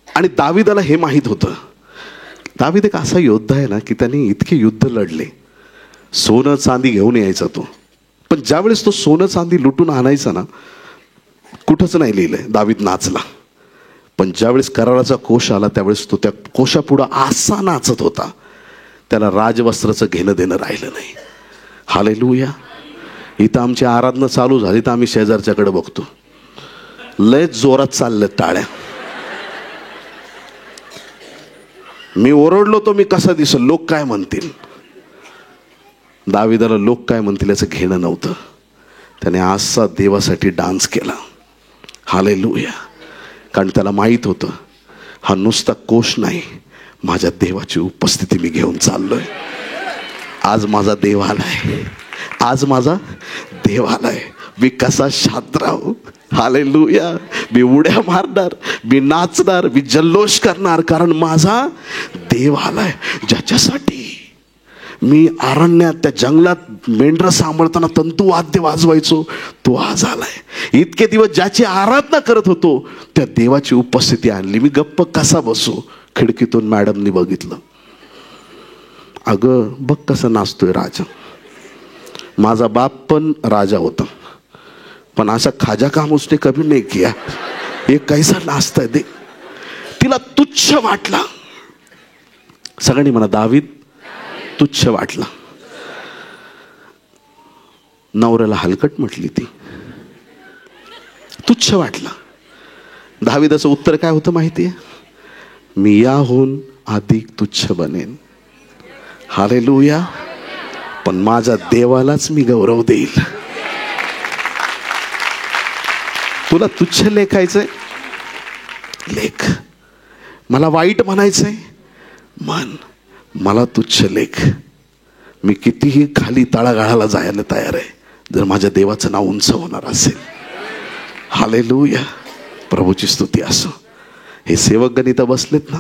आणि दाविदाला हे माहीत होतं. दाविद एक असा योद्धा आहे ना की त्याने इतके युद्ध लढले. सोनं चांदी घेऊन यायचा तो, पण ज्यावेळेस तो सोनं चांदी लुटून आणायचा ना, कुठंच नाही लिहिलंय दावीद नाचला. पण ज्यावेळेस कराराचा कोश आला, त्यावेळेस तो त्या कोशापुढं असा नाचत होता, त्याला राजवस्त्राचं घेणं देणं राहिलं नाही. हालेलुया. इथं आमची आराधना चालू झाली तर आम्ही शेजारच्याकडे बघतो, लय जोरात चालल्या टाळ्या. मी ओरडलो तो मी कसा दिसल, लोक काय म्हणतील. दाविदाला लोक काय म्हणतील याचं घेणं नव्हतं. त्याने असा देवासाठी डान्स केला. हालेलुया. कारण त्याला माहीत होतं, हा नुसता कोश नाही, माझ्या देवाची उपस्थिती मी घेऊन चाललोय. आज माझा देव आलाय, आज माझा देव आलाय. मी कसा शांतराव. हालेलुया. मी उड्या मारणार, मी नाचणार, मी जल्लोष करणार, कारण माझा देव आलाय, ज्याच्यासाठी मी अरण्यात त्या जंगलात मेंढरं सांभाळताना तंतू वाद्य वाजवायचो, तो आज आलाय. इतके दिवस ज्याची आराधना करत होतो त्या देवाची उपस्थिती आणली. मी गप्प कसा बसू. खिडकीतून मॅडमनी बघितलं. अगं बघ कसं नाचतोय राजा. माझा बाप पण राजा होता, पण असा खाजा काम उसने कभी नहीं किया. हे कैसा नाचताय दे. तिला तुच्छ वाटला. सगळ्यांनी म्हणा दावीद तुच्छ वाटला. नवऱ्याला हलकट म्हटली ती, तुच्छ वाटला. दावीदाचं उत्तर काय होतं माहितीये? मी याहून अधिक तुच्छ बनेन. हालेलुया. पण माझ्या देवालाच मी गौरव देईल. तुला तुच्छ लेखायचंय लेख, मला वाईट म्हणायचंय मन, मला तुच्छ लेख. मी कितीही खाली तळागाळाला जायला तयार आहे जर माझ्या देवाचं नाव उंच होणार असेल. हालेलुया. प्रभूची स्तुती असो. हे सेवकगण इथं बसलेत ना,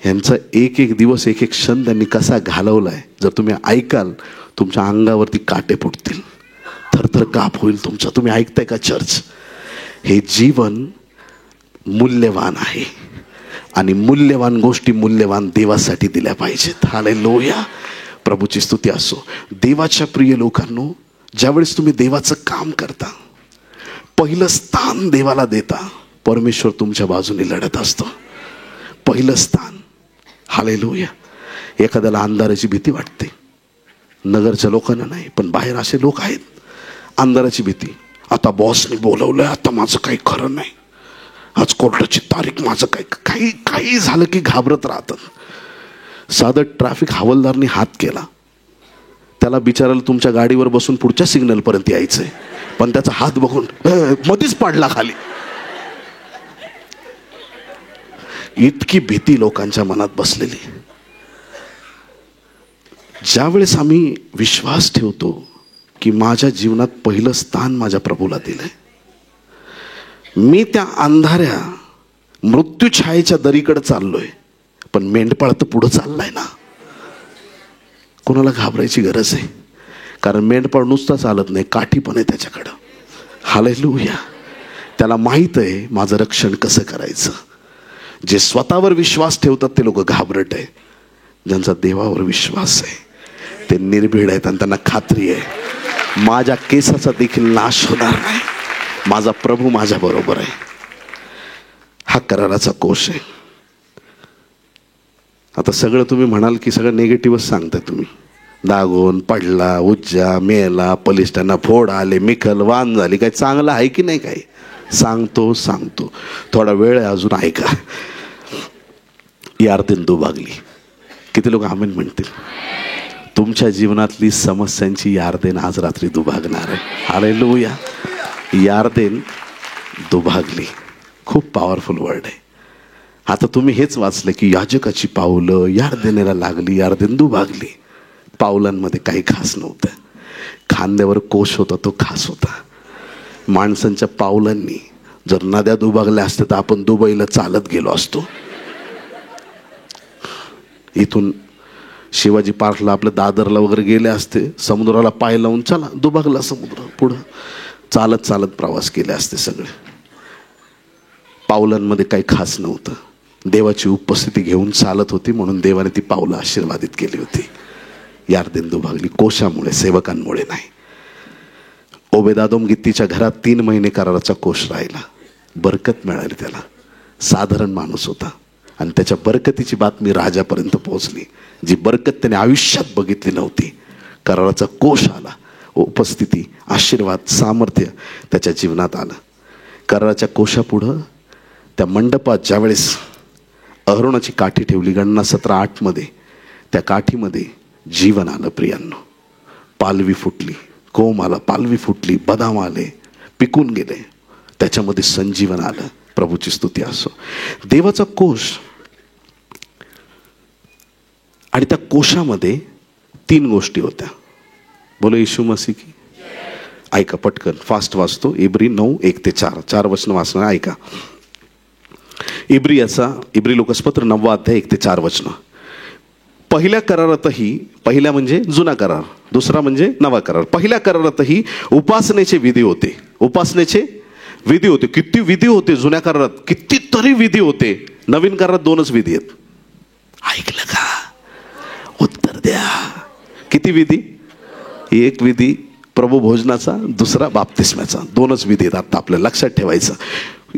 यांचा एक एक दिवस एक एक क्षण त्यांनी कसा घालवलाय जर तुम्ही ऐकाल तुमच्या अंगावरती काटे फुटतील, थरथर काप होईल तुमचा. तुम्ही ऐकताय का चर्च? हे जीवन मूल्यवान आहे आणि मूल्यवान गोष्टी मूल्यवान देवासाठी दिल्या पाहिजेत. हालेलुया. प्रभूची स्तुती असो. देवाच्या प्रिय लोकांनो, ज्यावेळेस तुम्ही देवाचं काम करता, पहिलं स्थान देवाला देता, परमेश्वर तुमच्या बाजूने लढत असतो. पहिलं स्थान. हालेलुया. एखाद्याला अंधाराची भीती वाटते, नगरच्या लोकांना नाही पण बाहेर असे लोक आहेत, अंधाराची भीती. आता बॉसने बोलवलंय, आता माझं काही खरं नाही, आज कोर्टाची तारीख, माझं काही काही झालं की घाबरत राहतात. साधं ट्रॅफिक हवालदारने हात केला, त्याला बिचारायला तुमच्या गाडीवर बसून पुढच्या सिग्नल पर्यंत यायचंय, पण त्याचा हात बघून मधीच पाडला खाली. इतकी भीती लोकांच्या मनात बसलेली. ज्यावेळेस आम्ही विश्वास ठेवतो की माझ्या जीवनात पहिलं स्थान माझ्या प्रभूला दिलंय, मी त्या अंधाऱ्या मृत्यू छायेच्या दरीकडे चाललोय, पण मेंढपाळ तर पुढं चाललाय ना. कोणाला घाबरायची गरज आहे, कारण मेंढपाळ नुसता चालत नाही, काठी पण आहे त्याच्याकडं. हालेलुया. त्याला माहित आहे माझं रक्षण कसं करायचं. जे स्वतःवर विश्वास ठेवतात ते लोक घाबरट आहे. ज्यांचा देवावर विश्वास आहे ते निर्भीड आहेत आणि त्यांना खात्री आहे माझ्या केसाचा देखील नाश होणार नाही, माझा प्रभू माझ्या बरोबर आहे. हा कराराचा कोश आहे. आता सगळं तुम्ही म्हणाल की सगळं निगेटिव्हच सांगताय तुम्ही. दागोन पडला, उज्जा, मेला, पलिष्ठांना फोड आले, मिखल वान झाली. काही चांगलं आहे की नाही? काही सांगतो. थोडा वेळ आहे अजून, ऐका. यार्देन दुभागली. किती लोक आमेन म्हणतील? तुमच्या जीवनातली समस्यांची यार्देन आज रात्री दुभागणार आहे. हालेलुया. यार्देन दुभागली. खूप पॉवरफुल वर्ड आहे. आता तुम्ही हेच वाचलं की याजकाची पावलं यार्देनेला लागली, यार्देन दुभागली. पावलांमध्ये काही खास नव्हतं. खांद्यावर कोश होता तो खास होता. माणसांच्या पावलांनी जर नद्या दुभागल्या असत्या तर आपण दुबईला चालत गेलो असतो. इथून शिवाजी पार्कला, आपल्या दादरला वगैरे गेले असते, समुद्राला पाय लावून चला दुभागला समुद्र, पुढं चालत प्रवास केले असते सगळे. पावलांमध्ये काही खास नव्हतं. देवाची उपस्थिती घेऊन चालत होती म्हणून देवाने ती पावलं आशीर्वादित केली होती. यार्देन दुभागली कोशामुळे, सेवकांमुळे नाही. ओबेदादोम गित्तीच्या घरात 3 महिने कराराचा कोश राहिला. बरकत मिळाली त्याला. साधारण माणूस होता आणि त्याच्या बरकतीची बातमी राजापर्यंत पोहोचली, जी बरकत त्याने आयुष्यात बघितली नव्हती. कराराचा कोश आला, उपस्थिती, आशीर्वाद, सामर्थ्य त्याच्या जीवनात आलं. कराराच्या कोशापुढं त्या मंडपात ज्यावेळेस अहरोनाची काठी ठेवली, गणना 17:8 मध्ये, त्या काठीमध्ये जीवन आलं प्रियांनो. पालवी फुटली, कोंब आला, पालवी फुटली, बदाम आले, पिकून गेले, त्याच्यामध्ये संजीवन आलं. प्रभूची स्तुती असो. देवाचा कोश. आणि त्या कोशामध्ये 3 गोष्टी होत्या. बोलो येशू मसीह की. ऐका पटकन, फास्ट वाचतो. इब्री 9:1-4 4 वचन वाचणार. ऐका. इब्री लोकसपत्र 9 अध्याय 1-4 वचन. पहिल्या करारातही, पहिल्या म्हणजे जुना करार, दुसरा म्हणजे नवा करार. पहिल्या करारातही उपासनेचे विधी होते. उपासनेचे विधी होते. किती विधी होते जुन्या करारात, कितीतरी विधी होते. नवीन करारात 2च विधी आहेत. ऐकलं का? उत्तर द्या. किती विधी? एक विधी प्रभू भोजनाचा, दुसरा बाप्तिस्म्याचा. 2च विधी आहेत. आता आपल्याला लक्षात ठेवायचं,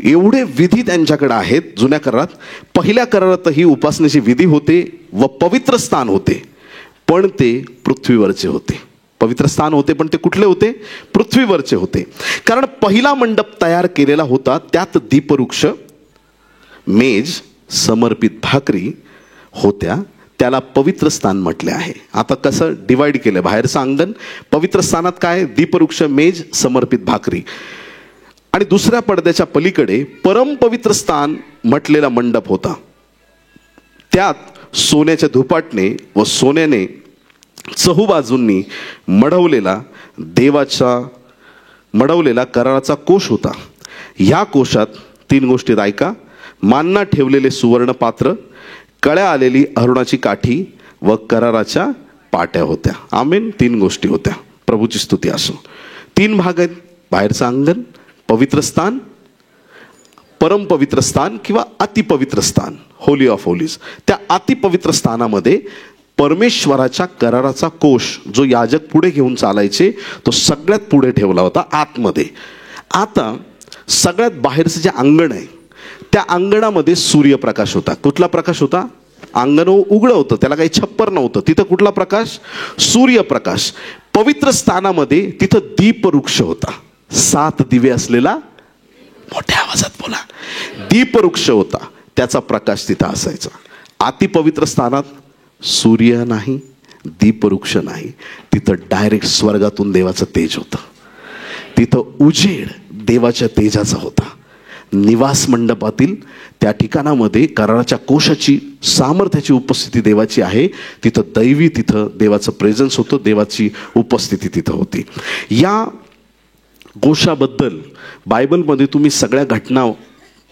एवढे विधी त्यांच्याकडे आहेत जुन्या करारात. पहिल्या करारातही उपासनेचे विधी होते व पवित्र स्थान होते, पण ते पृथ्वीवरचे होते. पवित्र स्थान होते पण ते कुठले होते? पृथ्वीवरचे होते. कारण पहिला मंडप तयार केलेला होता, त्यात दीपवृक्ष, मेज, समर्पित भाकरी होत्या, त्याला पवित्र स्थान म्हटले आहे. आता कसं डिवाइड केलं? बाहेरचं अंगण, पवित्र स्थानात काय? दीपवृक्ष, मेज, समर्पित भाकरी. आणि दुसऱ्या पडद्याच्या पलीकडे परमपवित्र स्थान म्हटलेला मंडप होता. त्यात सोन्याच्या धुपाटणे व सोन्याने चहूबाजूंनी मढवलेला कराराचा कोश होता. ह्या कोशात 3 गोष्टी ऐका: मानना ठेवलेले सुवर्ण पात्र, कळ्या आलेली अरुणाची काठी व कराराच्या पाट्या होत्या. आमेन. 3 गोष्टी होत्या. प्रभूची स्तुती असो. 3 भाग आहेत: बाहेरचं अंगण, पवित्र स्थान, परमपवित्र स्थान किंवा अतिपवित्र स्थान, होली ऑफ होलीज. त्या अतिपवित्र स्थानामध्ये परमेश्वराच्या कराराचा कोश, जो याजक पुढे घेऊन चालायचे, तो सगळ्यात पुढे ठेवला होता आतमध्ये. आता सगळ्यात बाहेरचं जे अंगण आहे, त्या अंगणामध्ये सूर्यप्रकाश होता. कुठला प्रकाश होता? अंगण उघडं होतं, त्याला काही छप्पर नव्हतं. तिथं कुठला प्रकाश? सूर्यप्रकाश. पवित्र स्थानामध्ये तिथं दीपवृक्ष होता. 7 दिवे असलेला, मोठ्या आवाजात बोला, दीपवृक्ष होता. त्याचा प्रकाश तिथं असायचा. अतिपवित्र स्थानात सूर्य नाही, दीपवृक्ष नाही. तिथं डायरेक्ट स्वर्गातून देवाचं तेज होतं. तिथं उजेड देवाच्या तेजाचा होता. निवास मंडपातील त्या ठिकाणामध्ये कराराच्या कोशाची, सामर्थ्याची उपस्थिती देवाची आहे. तिथं देवाचं प्रेझन्स होतं, देवाची उपस्थिती तिथं होती. या कोशाबद्दल बायबलमध्ये तुम्ही सगळ्या घटना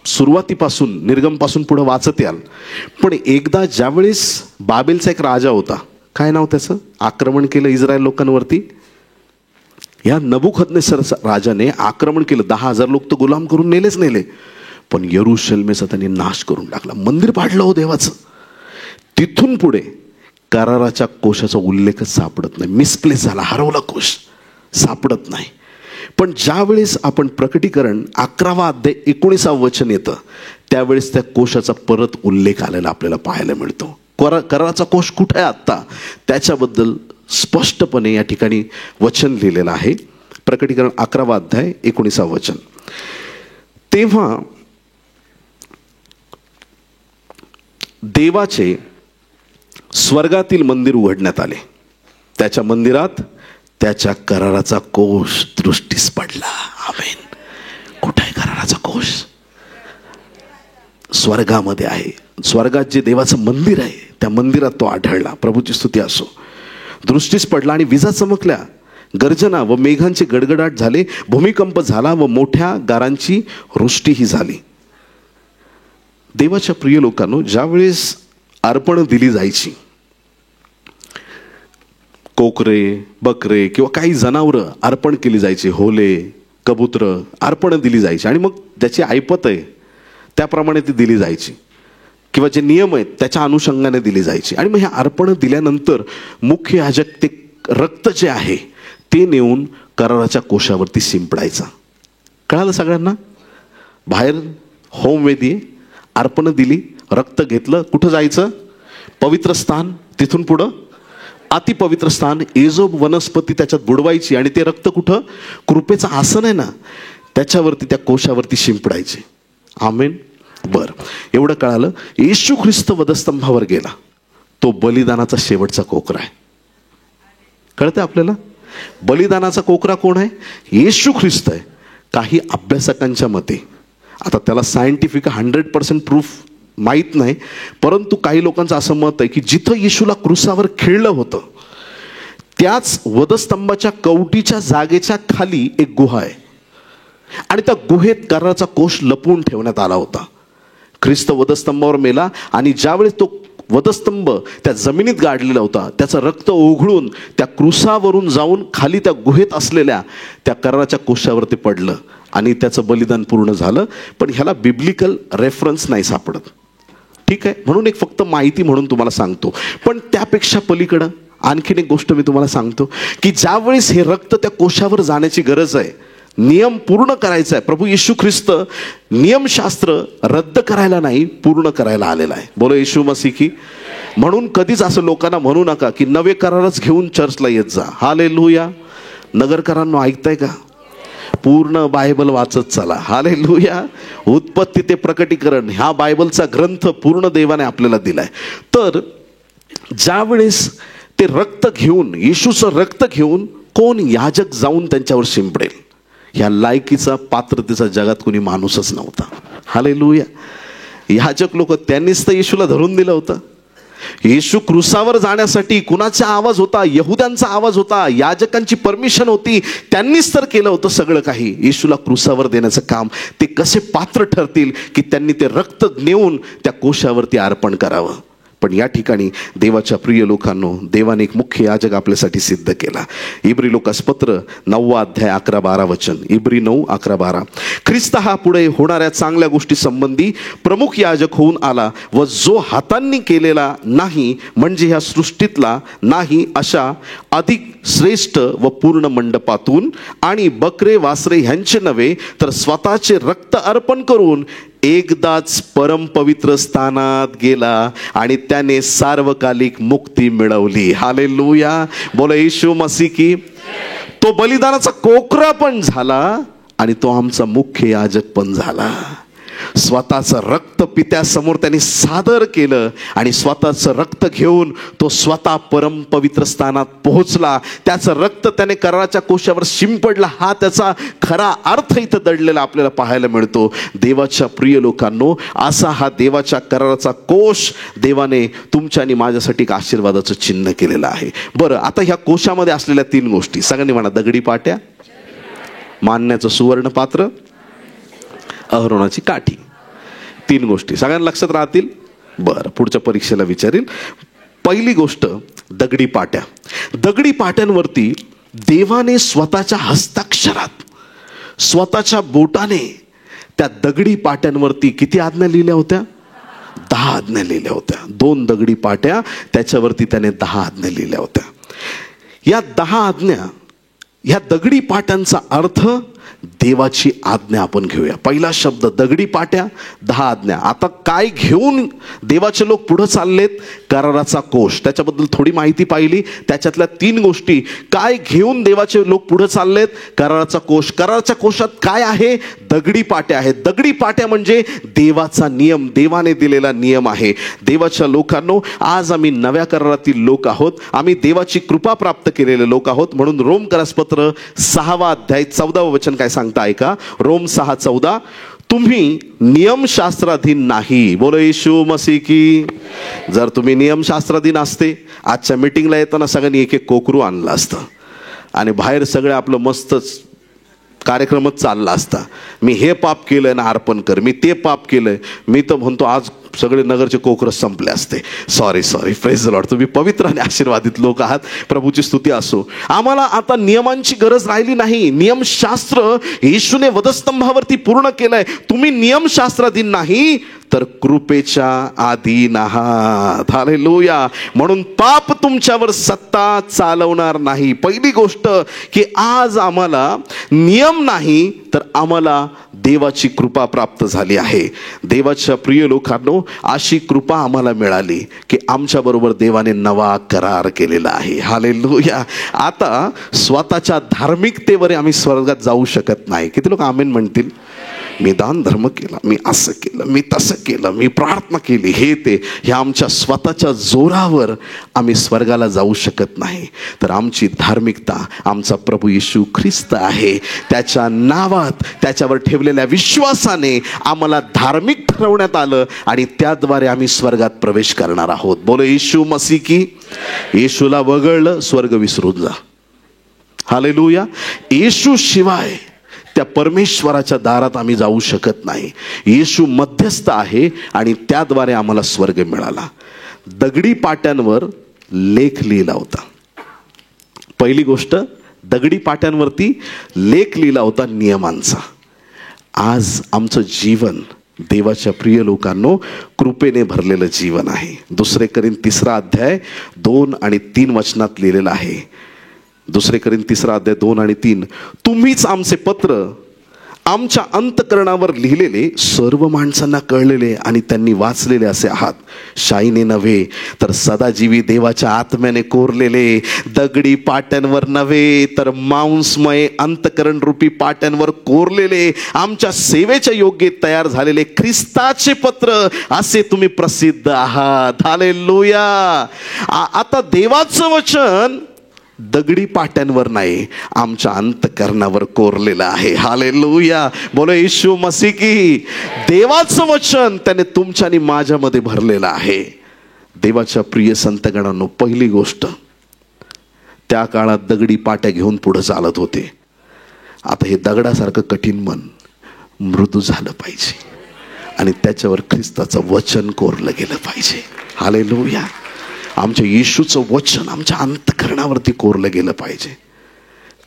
सुरुवातीपासून, निर्गमपासून पुढे वाचत याल. पण एकदा ज्यावेळेस बाबेलचा एक राजा होता, काय नाव त्याचं, आक्रमण केलं इस्रायल लोकांवरती. या नबुकदनेस्सर राजाने आक्रमण केलं. 10,000 लोक तर गुलाम करून नेले, पण यरूशलेमेचा त्यांनी नाश करून टाकला. मंदिर पाडलं हो देवाचं. तिथून पुढे कराराच्या कोशाचा उल्लेखच सापडत नाही. मिसप्लेस झाला, हरवला कोश, सापडत नाही. पण ज्यावेळेस आपण प्रकटीकरण 11 अध्याय 19 वचन येतं, त्यावेळेस त्या कोशाचा परत उल्लेख आलेला आपल्याला पाहायला मिळतो. कराराचा कोश कुठे आहे आत्ता, त्याच्याबद्दल स्पष्टपणे या ठिकाणी वचन लिहिलेलं आहे. प्रकटीकरण 11 अध्याय 19 वचन. तेव्हा देवाचे स्वर्गातील मंदिर उघडण्यात आले. त्याच्या मंदिरात त्याच्या कराराचा कोश दृष्टीस पडला. आमेन. कुठे आहे कराराचा कोश? स्वर्गामध्ये आहे. स्वर्गात जे देवाचं मंदिर आहे, त्या मंदिरात तो आढळला. प्रभूची स्तुती असो. दृष्टीस पडला आणि विजा चमकल्या, गर्जना व मेघांचे गडगडाट झाले, भूमिकंप झाला व मोठ्या गारांची वृष्टीही झाली. देवाच्या प्रिय लोकांनो, ज्यावेळेस अर्पण दिली जायची, कोकरे, बकरे किंवा काही जनावरं अर्पण केली जायची, होले, कबूतर अर्पण दिली जायची, आणि मग ज्याची ऐपत आहे त्याप्रमाणे ती दिली जायची, किंवा जे नियम आहेत त्याच्या अनुषंगाने दिली जायची. आणि मग हे अर्पण दिल्यानंतर मुख्य याजक ते रक्त जे आहे ते नेऊन कराराच्या कोशावरती शिंपडायचा. कळालं सगळ्यांना? बाहेर होमवेदी, अर्पण दिली, रक्त घेतलं, कुठं जायचं? पवित्र स्थान. तिथून पुढं अतिपवित्र स्थान, एजोब वनस्पती त्याच्यात बुडवायची, आणि ते रक्त कुठं? कृपेचं आसन आहे ना, त्याच्यावरती, त्या कोशावरती शिंपडायचे. आमेन. बर, एवढं कळालं. येशू ख्रिस्त वधस्तंभावर गेला, तो बलिदानाचा शेवटचा कोकरा आहे. कळतं आपल्याला? बलिदानाचा कोकरा कोण आहे? येशू ख्रिस्त आहे. काही अभ्यासकांच्या मते, आता त्याला सायंटिफिक 100% प्रूफ माहीत नाही, परंतु काही लोकांचं असं मत आहे की जिथं येशूला क्रुसावर खेळलं होतं, त्याच वधस्तंभाच्या कवटीच्या जागेच्या खाली एक गुहा आहे, आणि त्या गुहेत कराराचा कोश लपवून ठेवण्यात आला होता. ख्रिस्त वधस्तंभावर मेला, आणि ज्यावेळेस तो वधस्तंभ त्या जमिनीत गाडलेला होता, त्याचं रक्त ओघळून त्या क्रुसावरून जाऊन खाली त्या गुहेत असलेल्या त्या कराराच्या कोशावर ते पडलं आणि त्याचं बलिदान पूर्ण झालं. पण ह्याला बिब्लिकल रेफरन्स नाही सापडत. ठीक आहे, म्हणून एक फक्त माहिती म्हणून तुम्हाला सांगतो. पण त्यापेक्षा पलीकडं आणखीन एक गोष्ट मी तुम्हाला सांगतो की ज्यावेळेस हे रक्त त्या कोशावर जाण्याची गरज आहे, नियम पूर्ण करायचा आहे, प्रभू येशू ख्रिस्त नियमशास्त्र रद्द करायला नाही, पूर्ण करायला आलेला आहे. बोलो येशू मसीह की. म्हणून कधीच असं लोकांना म्हणू नका की नवे करारच घेऊन चर्चला येत जा. हालेलुया. नगरकरांनो, ऐकताय का? पूर्ण बायबल वाचत चला. हालेलुया. उत्पत्ती ते प्रकटीकरण हा बायबलचा ग्रंथ पूर्ण देवाने आपल्याला दिलाय. तर ज्यावेळेस ते रक्त घेऊन, येशूचं रक्त घेऊन कोण याजक जाऊन त्यांच्यावर शिंपडेल, ह्या लायकीचा पात्रतेचा जगात कोणी माणूसच नव्हता. हालेलुया. याजक लोक, त्यांनीच तर येशूला धरून दिलं होतं. येशू क्रुसावर जाण्यासाठी कुणाचा आवाज होता? यहुद्यांचा आवाज होता, याजकांची परमिशन होती, त्यांनीच तर केलं होतं सगळं काही. येशूला क्रुसावर देण्याचं काम ते कसे पात्र ठरतील की त्यांनी ते रक्त नेऊन त्या कोशावरती अर्पण करावं. पण या ठिकाणी देवाच्या प्रिय लोकांनो, देवाने एक मुख्य याजक आपल्यासाठी सिद्ध केला. इब्री लोकास पत्र 9 अध्याय 11-12 वचन. इब्री 9:11-12. ख्रिस्त हा पुढे होणाऱ्या चांगल्या गोष्टी संबंधी प्रमुख याजक होऊन आला व जो हातांनी केलेला नाही, म्हणजे ह्या सृष्टीतला नाही, अशा अधिक श्रेष्ठ व पूर्ण मंडपातून आणि बकरे वासरे ह्यांचे नव्हे तर स्वतःचे रक्त अर्पण करून एकदाच परमपवित्र स्थानात गेला आणि त्याने सार्वकालिक मुक्ती मिळवली. हालेलुया. बोला येशू मसीह की. तो बलिदानाचा कोकरा पण झाला आणि तो आमचा मुख्य याजक पण झाला. स्वतःचं रक्त पित्यासमोर त्यांनी सादर केलं आणि स्वतःचं रक्त घेऊन तो स्वतः परमपवित्र स्थानात पोहोचला. त्याचं रक्त त्याने कराराच्या कोशावर शिंपडला. हा त्याचा खरा अर्थ इथं दडलेला आपल्याला पाहायला मिळतो. देवाच्या प्रिय लोकांनो, असा हा देवाच्या कराराचा कोश देवाने तुमच्या आणि माझ्यासाठी एक आशीर्वादाचं चिन्ह केलेलं आहे. बरं, आता ह्या कोशामध्ये असलेल्या 3 गोष्टी सगळ्यांनी म्हणा. दगडी पाट्या, मानण्याचं सुवर्ण पात्र, अहरोनाची काठी. 3 गोष्टी सगळ्यांना लक्षात राहतील. बरं, पुढच्या परीक्षेला विचारील. पहिली गोष्ट, दगडी पाट्या. दगडी पाट्यांवरती देवाने स्वतःच्या हस्ताक्षरात, स्वतःच्या बोटाने त्या दगडी पाट्यांवरती किती आज्ञा लिहिल्या होत्या? 10 आज्ञा लिहिल्या होत्या. 2 दगडी पाट्या, त्याच्यावरती त्याने 10 आज्ञा लिहिल्या होत्या. या 10 आज्ञा, ह्या दगडी पाट्यांचा अर्थ देवाची आज्ञा आपण घेऊया. पहिला शब्द दगडी पाट्या, 10 आज्ञा. आता काय घेऊन देवाचे लोक पुढे चाललेत? कराराचा कोश. त्याच्याबद्दल थोडी माहिती पाहिली. त्याच्यातल्या 3 गोष्टी. काय घेऊन देवाचे लोक पुढे चाललेत? कराराचा कोश. कराराच्या कोशात काय आहे? दगडी पाट्या आहेत. दगडी पाट्या म्हणजे देवाचा नियम, देवाने दिलेला नियम आहे. देवाच्या लोकांनो, आज आम्ही नव्या करारातील लोक आहोत. आम्ही देवाची कृपा प्राप्त केलेले लोक आहोत. म्हणून रोमकरास पत्र 6 अध्याय 14 वचन काय सांगता ऐका. रोम 6:14. तुम्ही नियमशास्त्राधीन नाही. बोलो येशू मसीह की. जर तुम्ही नियमशास्त्राधीन असते, आजच्या मीटिंगला येताना सगळ्यांनी एक कोकरू आणलं असतं आणि बाहेर सगळं आपलं मस्तच कार्यक्रमच चालला असता. मी हे पाप केलंय ना अर्पण कर, मी ते पाप केलंय. मी तर म्हणतो आज सगळे नगरचे कोकरच संपले असते. Sorry praise the Lord. तुम्ही पवित्र आणि आशीर्वादित लोक आहात. प्रभूची स्तुती असो. आम्हाला आता नियमांची गरज राहिली नाही. नियमशास्त्र येशूने वधस्तंभावरती पूर्ण केलंय. तुम्ही नियमशास्त्राधीन नाही तर कृपेच्या अधीन आहात. हालेलुया. म्हणून पाप तुमच्यावर सत्ता चालवणार नाही. पहिली गोष्ट की आज आम्हाला नियम नाही तर आम्हाला देवाची कृपा प्राप्त झाली आहे. देवाच्या प्रिय लोकांनो, अशी कृपा आम्हाला मिळाली की आमच्या बरोबर देवाने नवा करार केलेला आहे. हालेलुया. आता स्वतःच्या धार्मिकतेवर आम्ही स्वर्गात जाऊ शकत नाही. किती लोक आमेन म्हणतील? मी दान धर्म केला, मी असं केलं, मी तसं केलं, मी प्रार्थना केली, हे ते, ह्या आमच्या स्वतःच्या जोरावर आम्ही स्वर्गाला जाऊ शकत नाही. तर आमची धार्मिकता आमचा प्रभू येशू ख्रिस्त आहे. त्याच्या नावात, त्याच्यावर ठेवलेल्या विश्वासाने आम्हाला धार्मिक ठरवण्यात आलं आणि त्याद्वारे आम्ही स्वर्गात प्रवेश करणार आहोत. बोलो येशू मसीह की. येशूला वगळलं, स्वर्ग विसरून जा. हालेलुया. येशू शिवाय त्या परमेश्वराच्या दारात आम्ही जाऊ शकत नाही. येशू मध्यस्थ आहे आणि त्याद्वारे आम्हाला स्वर्ग मिळाला. दगडी पाट्यांवर लेख लिहिला होता. पहिली गोष्ट, दगडी पाट्यांवरती लेख लिहिला होता नियमांचा. आज आमचं जीवन देवाच्या प्रिय लोकांनो कृपेने भरलेलं जीवन आहे. 2 कोरिंथ 3 अध्याय 2 आणि 3 वचनात लिहिलेलं आहे. 2 कोरिंथ 3 अध्याय 2 आणि 3, तुम्हीच आमचे पत्र आमच्या अंतःकरणावर लिहिलेले, सर्व माणसांना कळलेले आणि त्यांनी वाचलेले असे आहात. शाईने नव्हे तर सदाजीवी देवाच्या आत्म्याने कोरलेले, दगडी पाट्यांवर नव्हे तर मांसमय अंतःकरण रूपी पाट्यांवर कोरलेले, आमच्या सेवेच्या योग्य तयार झालेले ख्रिस्ताचे पत्र, असे तुम्ही प्रसिद्ध आहात. हालेलुया. आता देवाचं वचन दगडी पाट्यांवर नाही, आमच्या अंतःकरणावर कोरलेलं आहे. हालेलुया. बोलो येशू मसीह की. देवाचं वचन त्याने तुमच्या आणि माझ्यामध्ये भरलेलं आहे. देवाच्या प्रिय संतगणांनो, पहिली गोष्ट, त्या काळात दगडी पाट्या घेऊन पुढे चालत होते. आता हे दगडासारखं कठीण मन मृदू झालं पाहिजे आणि त्याच्यावर ख्रिस्ताचं वचन कोरलं गेलं पाहिजे. हालेलुया. आमच्या येशूचं वचन आमच्या अंतःकरणावरती कोरलं गेलं पाहिजे.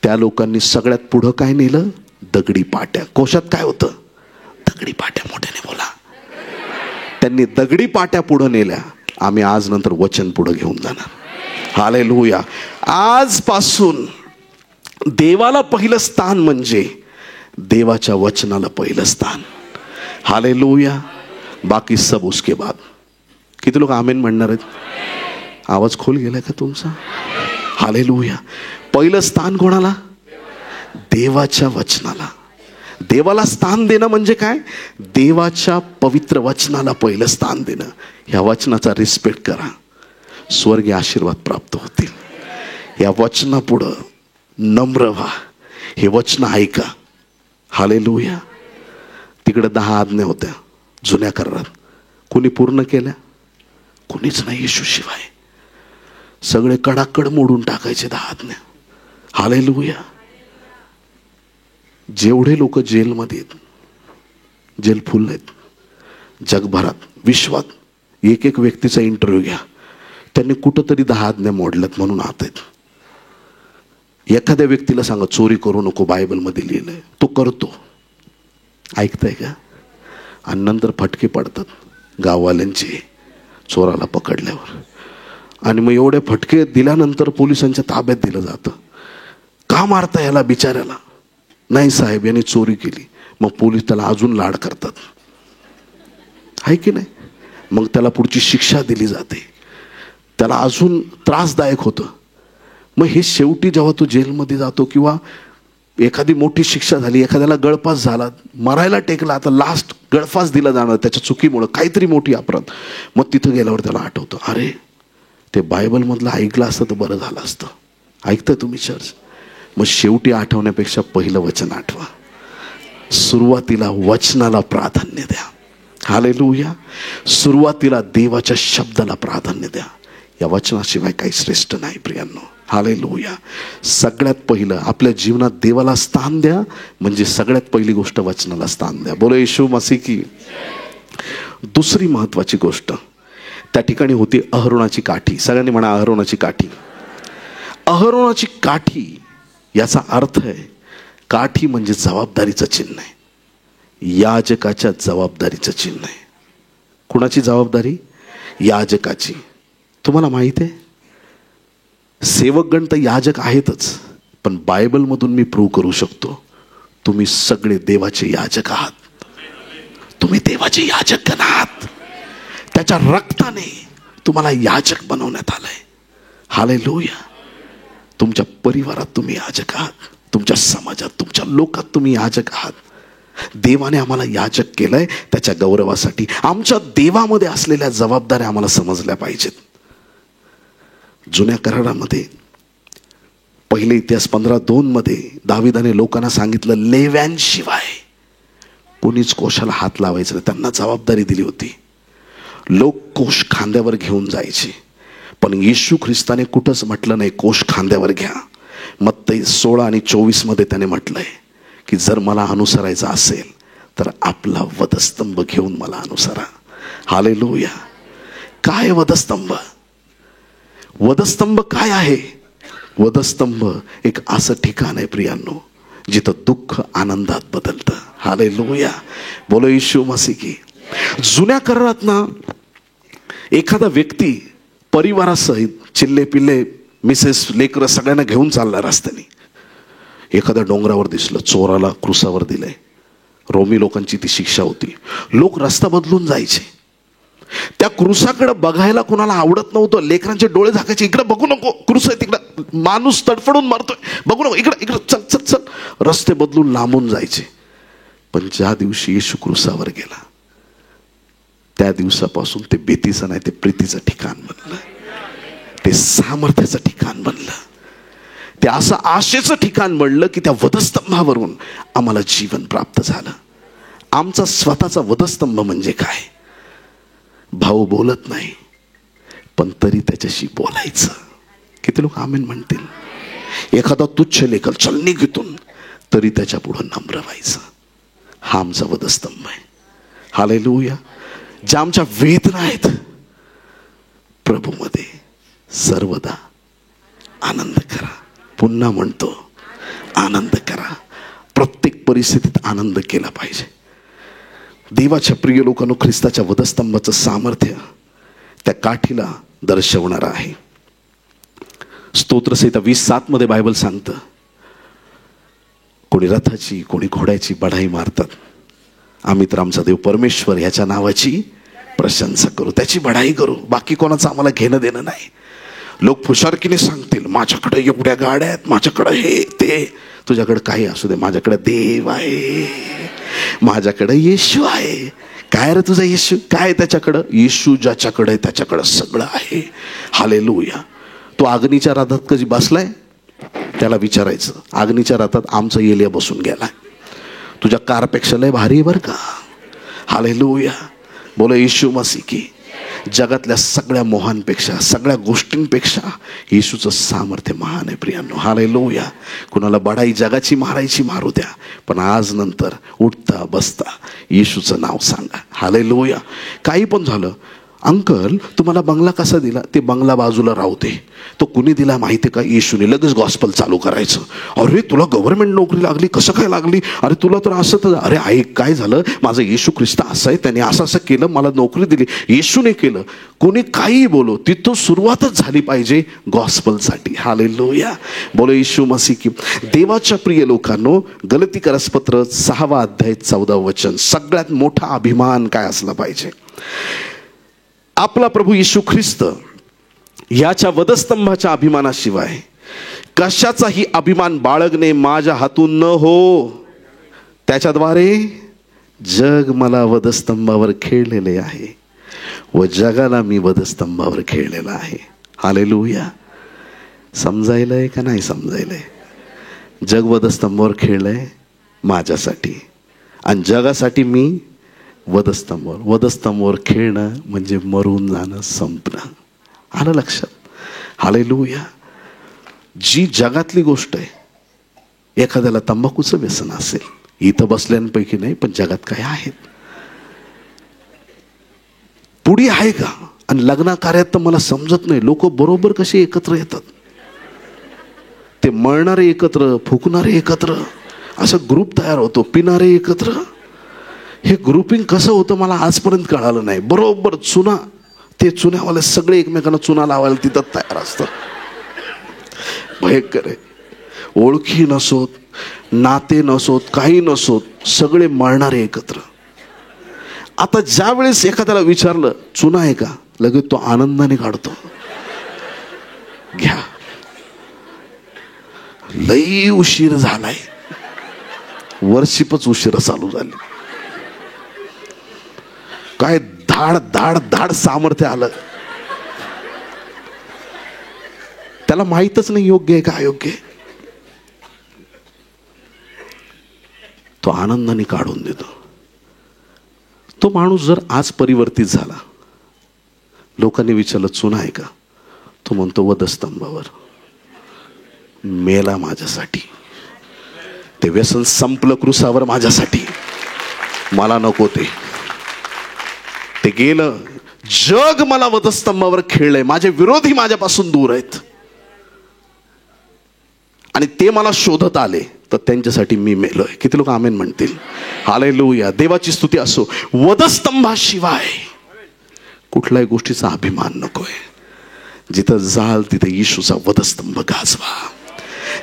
त्या लोकांनी सगळ्यात पुढं काय नेलं? दगडी पाट्या. कोशात काय होतं? दगडी पाट्या. मोठ्याने बोला. त्यांनी दगडी पाट्या पुढं नेल्या. आम्ही आज नंतर वचन पुढं घेऊन जाणार. हालेलुया. आजपासून देवाला पहिलं स्थान म्हणजे देवाच्या वचनाला पहिलं स्थान. हालेलुया. बाकी सब उसके बाद. किती लोक आमेन म्हणणार आहेत? आवाज खोल गेलाय का तुमचा? हालेलुया. पहिलं स्थान कोणाला? देवाच्या वचनाला. देवाला स्थान देणं म्हणजे काय? देवाच्या पवित्र वचनाला पहिलं स्थान देणं. ह्या वचनाचा रिस्पेक्ट करा, स्वर्गीय आशीर्वाद प्राप्त होतील. या वचनापुढं नम्र व्हा. हे वचन ऐका. हालेलुया. तिकडे 10 आज्ञा होत्या जुन्या करारात. कुणी पूर्ण केल्या? कुणीच नाही येशूशिवाय. सगळे कडाकड मोडून टाकायचे 10 आज्ञा. हालेलुया. जेवढे लोक जेलमध्ये आहेत, जेल फुल आहेत जगभरात, विश्वात, एक व्यक्तीचा इंटरव्ह्यू घ्या, त्यांनी कुठंतरी 10 आज्ञा मोडल्यात म्हणून आत आहेत. एखाद्या व्यक्तीला सांगा चोरी करू नको, बायबलमध्ये लिहिलंय, तो करतो. ऐकताय का? आणि नंतर फटके पडतात गाववाल्यांचे चोराला पकडल्यावर. आणि मग एवढे फटके दिल्यानंतर पोलिसांच्या ताब्यात दिलं जातं. का मारता याला बिचाऱ्याला? नाही साहेब, यांनी चोरी केली. मग पोलीस त्याला अजून लाड करतात, आहे की नाही? मग त्याला पुढची शिक्षा दिली जाते, त्याला अजून त्रासदायक होतं. मग हे शेवटी जेव्हा तो जेलमध्ये जातो किंवा एखादी मोठी शिक्षा झाली, एखाद्याला गळफास झाला, मरायला टेकला, आता लास्ट गळफास दिला जाणार त्याच्या चुकीमुळं, काहीतरी मोठी अपराध. मग तिथं गेल्यावर त्याला आठवतं, अरे ते बायबलमधलं ऐकलं असतं तर बरं झालं असतं. ऐकताय तुम्ही चर्च? मग शेवटी आठवण्यापेक्षा पहिलं वचन आठवा. सुरुवातीला वचनाला प्राधान्य द्या. हालेलुया. सुरुवातीला देवाच्या शब्दाला प्राधान्य द्या. या वचनाशिवाय काही श्रेष्ठ नाही प्रियांनो. हालेलुया. सगळ्यात पहिलं आपल्या जीवनात देवाला स्थान द्या, म्हणजे सगळ्यात पहिली गोष्ट वचनाला स्थान द्या. बोलो येशू मसीह की. दुसरी महत्वाची गोष्ट त्या ठिकाणी होती अहरोनाची काठी. सगळ्यांनी म्हणा अहरोनाची काठी. अहरोनाची काठी याचा अर्थ आहे, काठी म्हणजे जबाबदारीचं चिन्ह आहे. याजकाच्या जबाबदारीचं चिन्ह आहे. कुणाची जबाबदारी? याजकाची. तुम्हाला माहिती आहे, सेवकगण तर याजक आहेतच, पण बायबलमधून मी प्रूव्ह करू शकतो तुम्ही सगळे देवाचे याजक आहात. तुम्ही देवाचे याजक आहात. त्याच्या रक्ताने तुम्हाला याजक बनवण्यात आलंय. हालेलुया. तुमच्या परिवारात तुम्ही याजक आहात, तुमच्या समाजात, तुमच्या लोकात तुम्ही याजक आहात. देवाने आम्हाला याजक केलंय त्याच्या गौरवासाठी. आमच्या देवामध्ये असलेल्या जबाबदाऱ्या आम्हाला समजल्या पाहिजेत. जुन्या करारामध्ये पहिले इतिहास 15:2 मध्ये दाविदाने लोकांना सांगितलं, लेव्यांशिवाय कोणीच कोशाला हात लावायचं नाही. त्यांना जबाबदारी दिली होती. लोक कोश खांद्यावर घेऊन जायचे, पण येशू ख्रिस्ताने कुठंच म्हटलं नाही कोश खांद्यावर घ्या. मत्ती 16 आणि 24 मध्ये त्याने म्हटलंय की जर मला अनुसरायचं असेल तर आपला वधस्तंभ घेऊन मला अनुसरा. हालेलुया. काय वधस्तंभ? वधस्तंभ काय आहे? वधस्तंभ एक असं ठिकाण आहे प्रियांनो, जिथं दुःख आनंदात बदलतं. हालेलुया, बोलो येशू मसीह की. जुन्या करारात ना एखादा व्यक्ती परिवारासहित चिल्ले पिल्ले मिसेस लेकरं सगळ्यांना घेऊन चालला रस्त्याने. एखाद्या डोंगरावर दिसलं, चोराला क्रुसावर दिलंय. रोमी लोकांची ती शिक्षा होती. लोक रस्ता बदलून जायचे. त्या क्रुसाकडे बघायला कोणाला आवडत नव्हतं. लेकरांचे डोळे झाकायचे, इकडे बघू नको, क्रूस आहे तिकडं, माणूस तडफडून मारतोय, बघू नको, इकडे इकडे, चल चल चल. रस्ते बदलून लांबून जायचे. पण ज्या दिवशी येशू क्रुसावर गेला त्या दिवसापासून ते भीतीचं नाही, ते प्रीतीचं ठिकाण बनलं, ते सामर्थ्याचं ठिकाण बनलं, ते असं आशेचं ठिकाण बनलं की त्या वधस्तंभावरून आम्हाला जीवन प्राप्त झालं. आमचा स्वतःचा वधस्तंभ म्हणजे काय? भाऊ बोलत नाही पण तरी त्याच्याशी बोलायचं. किती लोक आमेन म्हणतील? एखादा तुच्छ लेखल, चल निघितून, तरी त्याच्या पुढं नम्र व्हायचं. हा आमचा वधस्तंभ आहे. हालेलुया. ज्या आमच्या वेदना आहेत, प्रभूमध्ये सर्वदा आनंद करा. पुन्हा म्हणतो, आनंद करा. प्रत्येक परिस्थितीत आनंद केला पाहिजे. देवाच्या प्रिय लोकांनो, ख्रिस्ताच्या वधस्तंभाचं सामर्थ्य त्या काठीला दर्शवणार आहे. स्तोत्रसंहिता 20:7 मध्ये बायबल सांगतं, कोणी रथाची कोणी घोड्याची बढाई मारतात, आम्ही तर आमचा देव परमेश्वर याच्या नावाची प्रशंसा करू, त्याची बढाई करू. बाकी कोणाचं आम्हाला घेणं देणं नाही. लोक फुशारकीने सांगतील, माझ्याकडे एवढ्या गाड्या आहेत, माझ्याकडे हे ते. तुझ्याकडे काही असू दे, माझ्याकडे देव आहे, माझ्याकडे येशू आहे. काय रे तुझा येशू? काय त्याच्याकडं? येशू ज्याच्याकडे त्याच्याकडे सगळं आहे. हालेलुया. तो अग्नीच्या रथात कधी बसलाय? त्याला विचारायचं, अग्नीच्या रथात आमचा एलिया बसून गेलाय, तुझ्या कारपेक्षा लय भारी आहे बरं का. हालेलुया, बोला येशू मसीह की. जगातल्या सगळ्या मोहांपेक्षा, सगळ्या गोष्टींपेक्षा येशूचं सामर्थ्य महान आहे प्रियांनो. हालेलुया. कुणाला बढाई जगाची मारायची मारू द्या, पण आज नंतर उठता बसता येशूचं नाव सांगा. हालेलुया. काही पण झालं, अंकल तुम्हाला बंगला कसा दिला? ते बंगला बाजूला राहू दे, तो कुणी दिला माहिती का? येशूने. लगेच गॉस्पल चालू करायचं. अरे तुला गव्हर्नमेंट नोकरी लागली, कसं काय लागली? अरे तुला तर असं तर, अरे ऐक काय झालं, माझं येशू ख्रिस्त असं आहे, त्याने असं असं केलं, मला नोकरी दिली, येशूने केलं. कोणी काही बोलो, तिथं सुरुवातच झाली पाहिजे गॉस्पलसाठी. हालेलुया, बोलो येशू मसीह की. देवाच्या प्रिय लोकांनो, गलतीकरसपत्र 6 अध्याय 14 वचन. सगळ्यात मोठा अभिमान काय असला पाहिजे? आपला प्रभू येशू ख्रिस्त याच्या वधस्तंभाच्या अभिमानाशिवाय कशाचाही अभिमान बाळगणे माझ्या हातून न हो. त्याच्याद्वारे जग मला वधस्तंभावर खेळलेले आहे व जगाला मी वधस्तंभावर खेळलेला आहे. हालेलुया. समजायलंय का नाही समजायलंय? जग वधस्तंभावर खेळलंय माझ्यासाठी आणि जगासाठी मी वधस्तंभावर. वधस्तंभावर खेळणं म्हणजे मरून जाणं, संपणं. आलं लक्षात? हालेलुया. जी जगातली गोष्ट आहे, एखाद्याला तंबाखूचं व्यसन असेल, इथं बसल्यांपैकी नाही, पण जगात काय आहेत? पुढी आहे का? आणि लग्न कार्यात तर मला समजत नाही, लोक बरोबर कसे एकत्र येतात. ते मळणारे एकत्र, फुकणारे एकत्र, असं ग्रुप तयार होतो. पिणारे एकत्र. हे ग्रुपिंग कसं होतं मला आजपर्यंत कळालं नाही. बरोबर चुना, ते चुन्यावाले सगळे एकमेकांना चुना लावायला तिथं तयार असतात. भयंकर आहे. ओळखी नसोत, नाते नसोत, काही नसोत, सगळे मळणारे एकत्र. आता ज्या वेळेस एखाद्याला विचारलं चुना आहे का, लगेच तो आनंदाने काढतो. घ्या. लई उशीर झालाय, वर्षीपच उशीर चालू झाली. काय धाड धाड धाड सामर्थ्य आलं. त्याला माहीतच नाही योग्य आहे का अयोग्य आहे. तो आनंदाने काढून देतो. तो माणूस जर आज परिवर्तित झाला, लोकांनी विचारलं चुना आहे का, तो म्हणतो वधस्तंभावर मेला माझ्यासाठी. ते व्यसन संपलं क्रुसावर माझ्यासाठी. मला नको ते. ते गेलं. जग मला वधस्तंभावर खेळलंय, माझे विरोधी माझ्यापासून दूर आहेत आणि ते मला शोधत आले, तर त्यांच्यासाठी मी मेलोय. किती लोक आमेन म्हणतील? हालेलुया, देवाची स्तुती असो. वधस्तंभाशिवाय कुठल्याही गोष्टीचा अभिमान नकोय. जिथं जाल तिथे येशूचा वधस्तंभ गाजवा.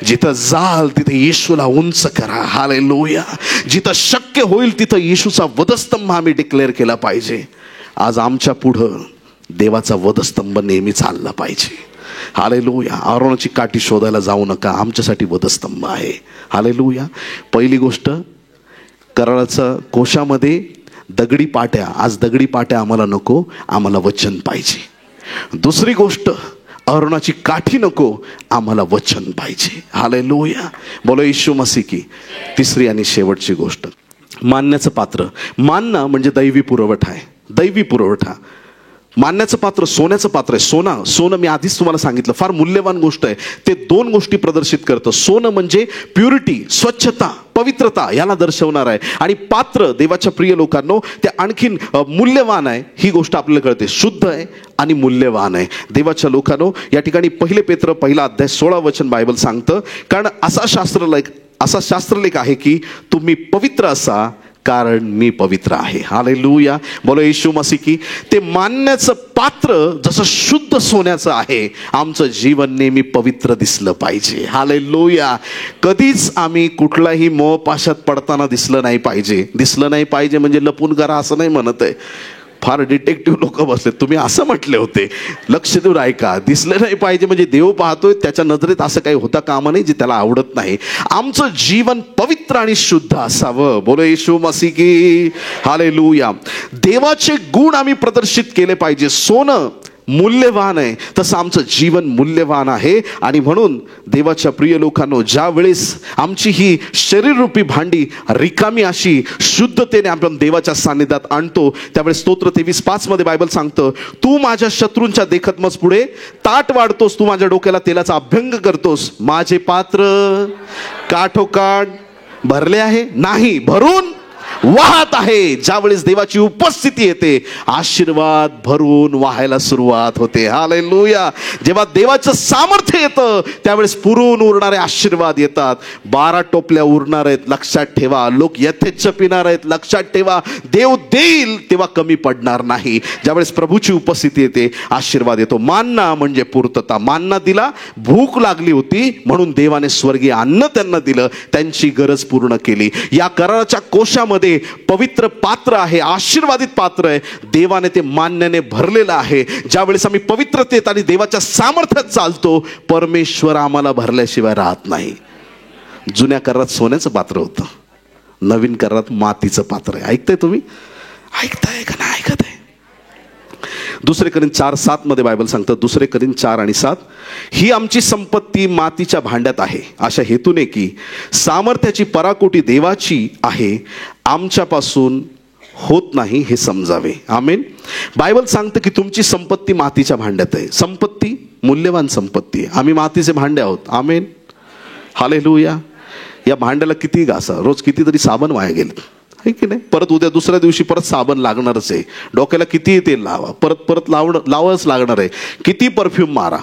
जिथं जाल तिथे येशूला उंच करा. हालेलुया. जिथं शक्य होईल तिथं येशूचा वधस्तंभ आम्ही डिक्लेअर केला पाहिजे. आज आमच्या पुढं देवाचा वधस्तंभ नेहमी चालला पाहिजे. हालेलुया. आरोनाची काठी शोधायला जाऊ नका, आमच्यासाठी वधस्तंभ आहे. हालेलुया. पहिली गोष्ट, कराराच्या कोशामध्ये दगडी पाट्या. आज दगडी पाट्या आम्हाला नको, आम्हाला वचन पाहिजे. दुसरी गोष्ट, अरुणाची काठी नको, आम्हाला वचन पाहिजे. हालेलुया. बोलो येशू मसीह की. तिसरी आणि शेवटची गोष्ट, मानण्याचं पात्र. मानणं म्हणजे दैवी पुरवठा आहे. दैवी पुरवठा. मानण्याचं पात्र सोन्याचं पात्र आहे. सोनं मी आधीच तुम्हाला सांगितलं फार मूल्यवान गोष्ट आहे. ते दोन गोष्टी प्रदर्शित करतं. सोनं म्हणजे प्युरिटी, स्वच्छता, पवित्रता याला दर्शवणार आहे. आणि पात्र देवाच्या प्रिय लोकांनो ते आणखीन मूल्यवान आहे. ही गोष्ट आपल्याला कळते. शुद्ध आहे आणि मूल्यवान आहे. देवाच्या लोकांनो या ठिकाणी 1 पेत्र 1 अध्याय 16 वचन बायबल सांगतं, कारण असा शास्त्रलेख आहे की तुम्ही पवित्र असा कारण मी पवित्र आहे. हालेलुया. बोलो येशू मसीह की. ते मानण्याचं पात्र जसं शुद्ध सोन्याचं आहे, आमचं जीवन नेहमी पवित्र दिसलं पाहिजे. हालेलुया. कधीच आम्ही कुठलाही मोहपाशात पडताना दिसलं नाही पाहिजे. दिसलं नाही पाहिजे म्हणजे लपून करा असं नाही म्हणत आहे. फार डिटेक्टिव्ह लोक बसले. तुम्ही असं म्हटले होते, लक्ष देऊन ऐका. दिसलं नाही पाहिजे म्हणजे देव पाहतोय, त्याच्या नजरेत असं काही होता कामा नाही जे त्याला आवडत नाही. आमचं जीवन पवित्र आणि शुद्ध असावं. बोलो येशू मसीह की. हालेलुया. देवाचे गुण आम्ही प्रदर्शित केले पाहिजे. सोनं मूल्यवान आहे तसं आमचं जीवन मूल्यवान आहे. आणि म्हणून देवाच्या प्रिय लोकांनो, ज्या वेळेस आमची ही शरीररूपी भांडी रिकामी अशी शुद्धतेने आपण देवाच्या सान्निध्यात आणतो, त्यावेळेस स्तोत्र 23:5 मध्ये बायबल सांगतं, तू माझ्या शत्रूंच्या देखतमच पुढे ताट वाढतोस, तू माझ्या डोक्याला तेलाचा अभ्यंग करतोस. माझे पात्र काठोकाठ भरले आहे नाही, भरून वाहत आहे. ज्यावेळेस देवाची उपस्थिती येते, आशीर्वाद भरून वाहायला सुरुवात होते. हालेलुया. जेव्हा देवाचं सामर्थ्य येतं त्यावेळेस पुरून उरणारे आशीर्वाद येतात. 12 टोपल्या उरणार आहेत, लक्षात ठेवा. लोक यथेच्छ पिणार आहेत, लक्षात ठेवा. देव देईल तेव्हा कमी पडणार नाही. ज्यावेळेस प्रभूची उपस्थिती येते, आशीर्वाद येतो. मानना म्हणजे पूर्तता. मानना दिला, भूक लागली होती म्हणून देवाने स्वर्गीय अन्न त्यांना दिलं, त्यांची गरज पूर्ण केली. या कराराच्या कोशामध्ये पवित्र पात्र आहे, आशीर्वादित पात्र आहे. देवाने ते मान्याने भरलेलं आहे. ज्यावेळेस आम्ही पवित्रतेत आणि देवाच्या सामर्थ्यात चालतो, परमेश्वर आम्हाला भरल्याशिवाय राहत नाही. जुन्या करारात सोन्याचं पात्र होतं, नवीन करारात मातीचं पात्र आहे. ऐकताय तुम्ही? ऐकताय का नाही ऐकत आहे? 2 करिंथ 4:7 मध्ये बायबल सांगतं, 2 करिंथ 4 आणि 7, ही आमची संपत्ती मातीच्या भांड्यात आहे, अशा हेतूने की सामर्थ्याची पराकोटी देवाची आहे, आमच्यापासून होत नाही हे समजावे. आमेन. बायबल सांगतं की तुमची संपत्ती मातीच्या भांड्यात आहे. संपत्ती मूल्यवान संपत्ती आहे. आम्ही मातीचे भांडे आहोत. आमेन. हालेलुया. या भांड्याला किती घासा, रोज कितीतरी साबण वाया गेले, आहे की नाही? परत उद्या दुसऱ्या दिवशी परत साबण लागणारच आहे. डोक्याला किती तेल लावा, परत लावाच लागणार आहे. किती परफ्यूम मारा,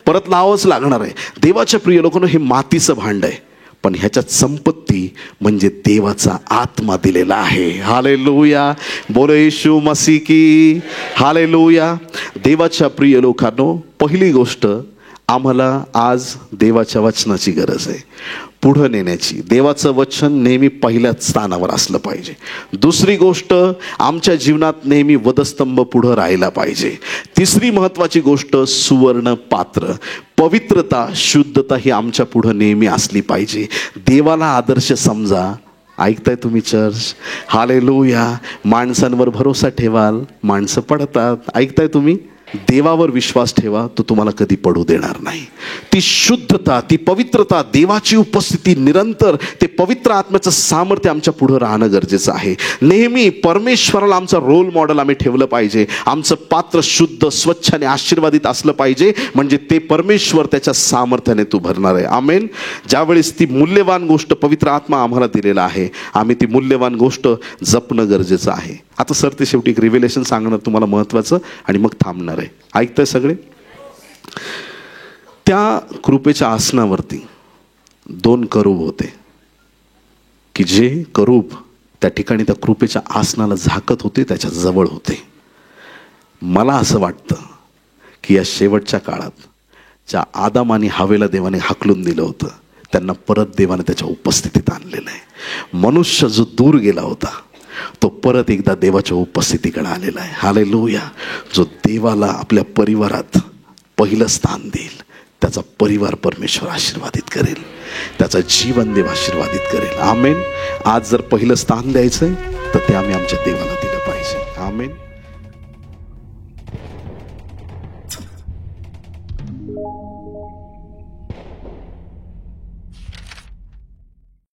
परत लावाच लागणार आहे. देवाच्या प्रिय लोकांनो, हे मातीचं भांड आहे, पण ह्याच्यात संपत्ती म्हणजे देवाचा आत्मा दिलेला आहे. हालेलुया. बोलो येशू मसीह की. हालेलुया. देवाच्या प्रिय लोकांनो, पहिली गोष्ट, आम्हाला आज देवाच्या वचनाची गरज आहे पुढं नेण्याची. देवाचं वचन नेहमी पहिल्याच स्थानावर असलं पाहिजे. दुसरी गोष्ट, आमच्या जीवनात नेहमी वधस्तंभ पुढं राहिला पाहिजे. तिसरी महत्त्वाची गोष्ट, सुवर्ण पात्र, पवित्रता, शुद्धता ही आमच्या पुढं नेहमी असली पाहिजे. देवाला आदर्श समजा. ऐकताय तुम्ही चर्च? हालेलुया. माणसांवर भरोसा ठेवाल, माणसं पडतात. ऐकताय तुम्ही? देवावर विश्वास ठेवा, तो तुम्हाला कधी पडू देणार नाही. ती शुद्धता, ती पवित्रता, देवाची उपस्थिती निरंतर, ते पवित्र आत्म्याचं सामर्थ्य आमच्या पुढं राहणं गरजेचं आहे. नेहमी परमेश्वराला आमचा रोल मॉडेल आम्ही ठेवलं पाहिजे. आमचं पात्र शुद्ध, स्वच्छ आणि आशीर्वादित असलं पाहिजे, म्हणजे ते परमेश्वर त्याच्या सामर्थ्याने तू भरणार आहे. आमेन. ज्यावेळेस ती मूल्यवान गोष्ट पवित्र आत्मा आम्हाला दिलेला आहे, आम्ही ती मूल्यवान गोष्ट जपणं गरजेचं आहे. आता सर ते शेवटी एक रिव्हेलेशन सांगणार तुम्हाला महत्त्वाचं, आणि मग थांबणार आहे. ऐकताय सगळे? त्या कृपेच्या आसनावरती 2 करूब होते, की जे करूब त्या ठिकाणी त्या कृपेच्या आसनाला झाकत होते, त्याच्या जवळ होते. मला असं वाटतं की या शेवटच्या काळात ज्या आदाम आणि हवेला देवाने हाकलून दिलं होतं, त्यांना परत देवाने त्याच्या उपस्थितीत आणलेलं आहे. मनुष्य जो दूर गेला होता, तो परत एकदा देवाच्या उपस्थितीकडे आलेला आहे. हालेलुया. जो देवाला आपल्या परिवारात पहिलं स्थान देईल, त्याचा परिवार परमेश्वर आशीर्वादित करेल, त्याचं जीवन देव आशीर्वादित करेल. आमेन. आज जर पहिलं स्थान द्यायचंय, तर ते आम्ही आमच्या देवाला दिलं पाहिजे. आमेन.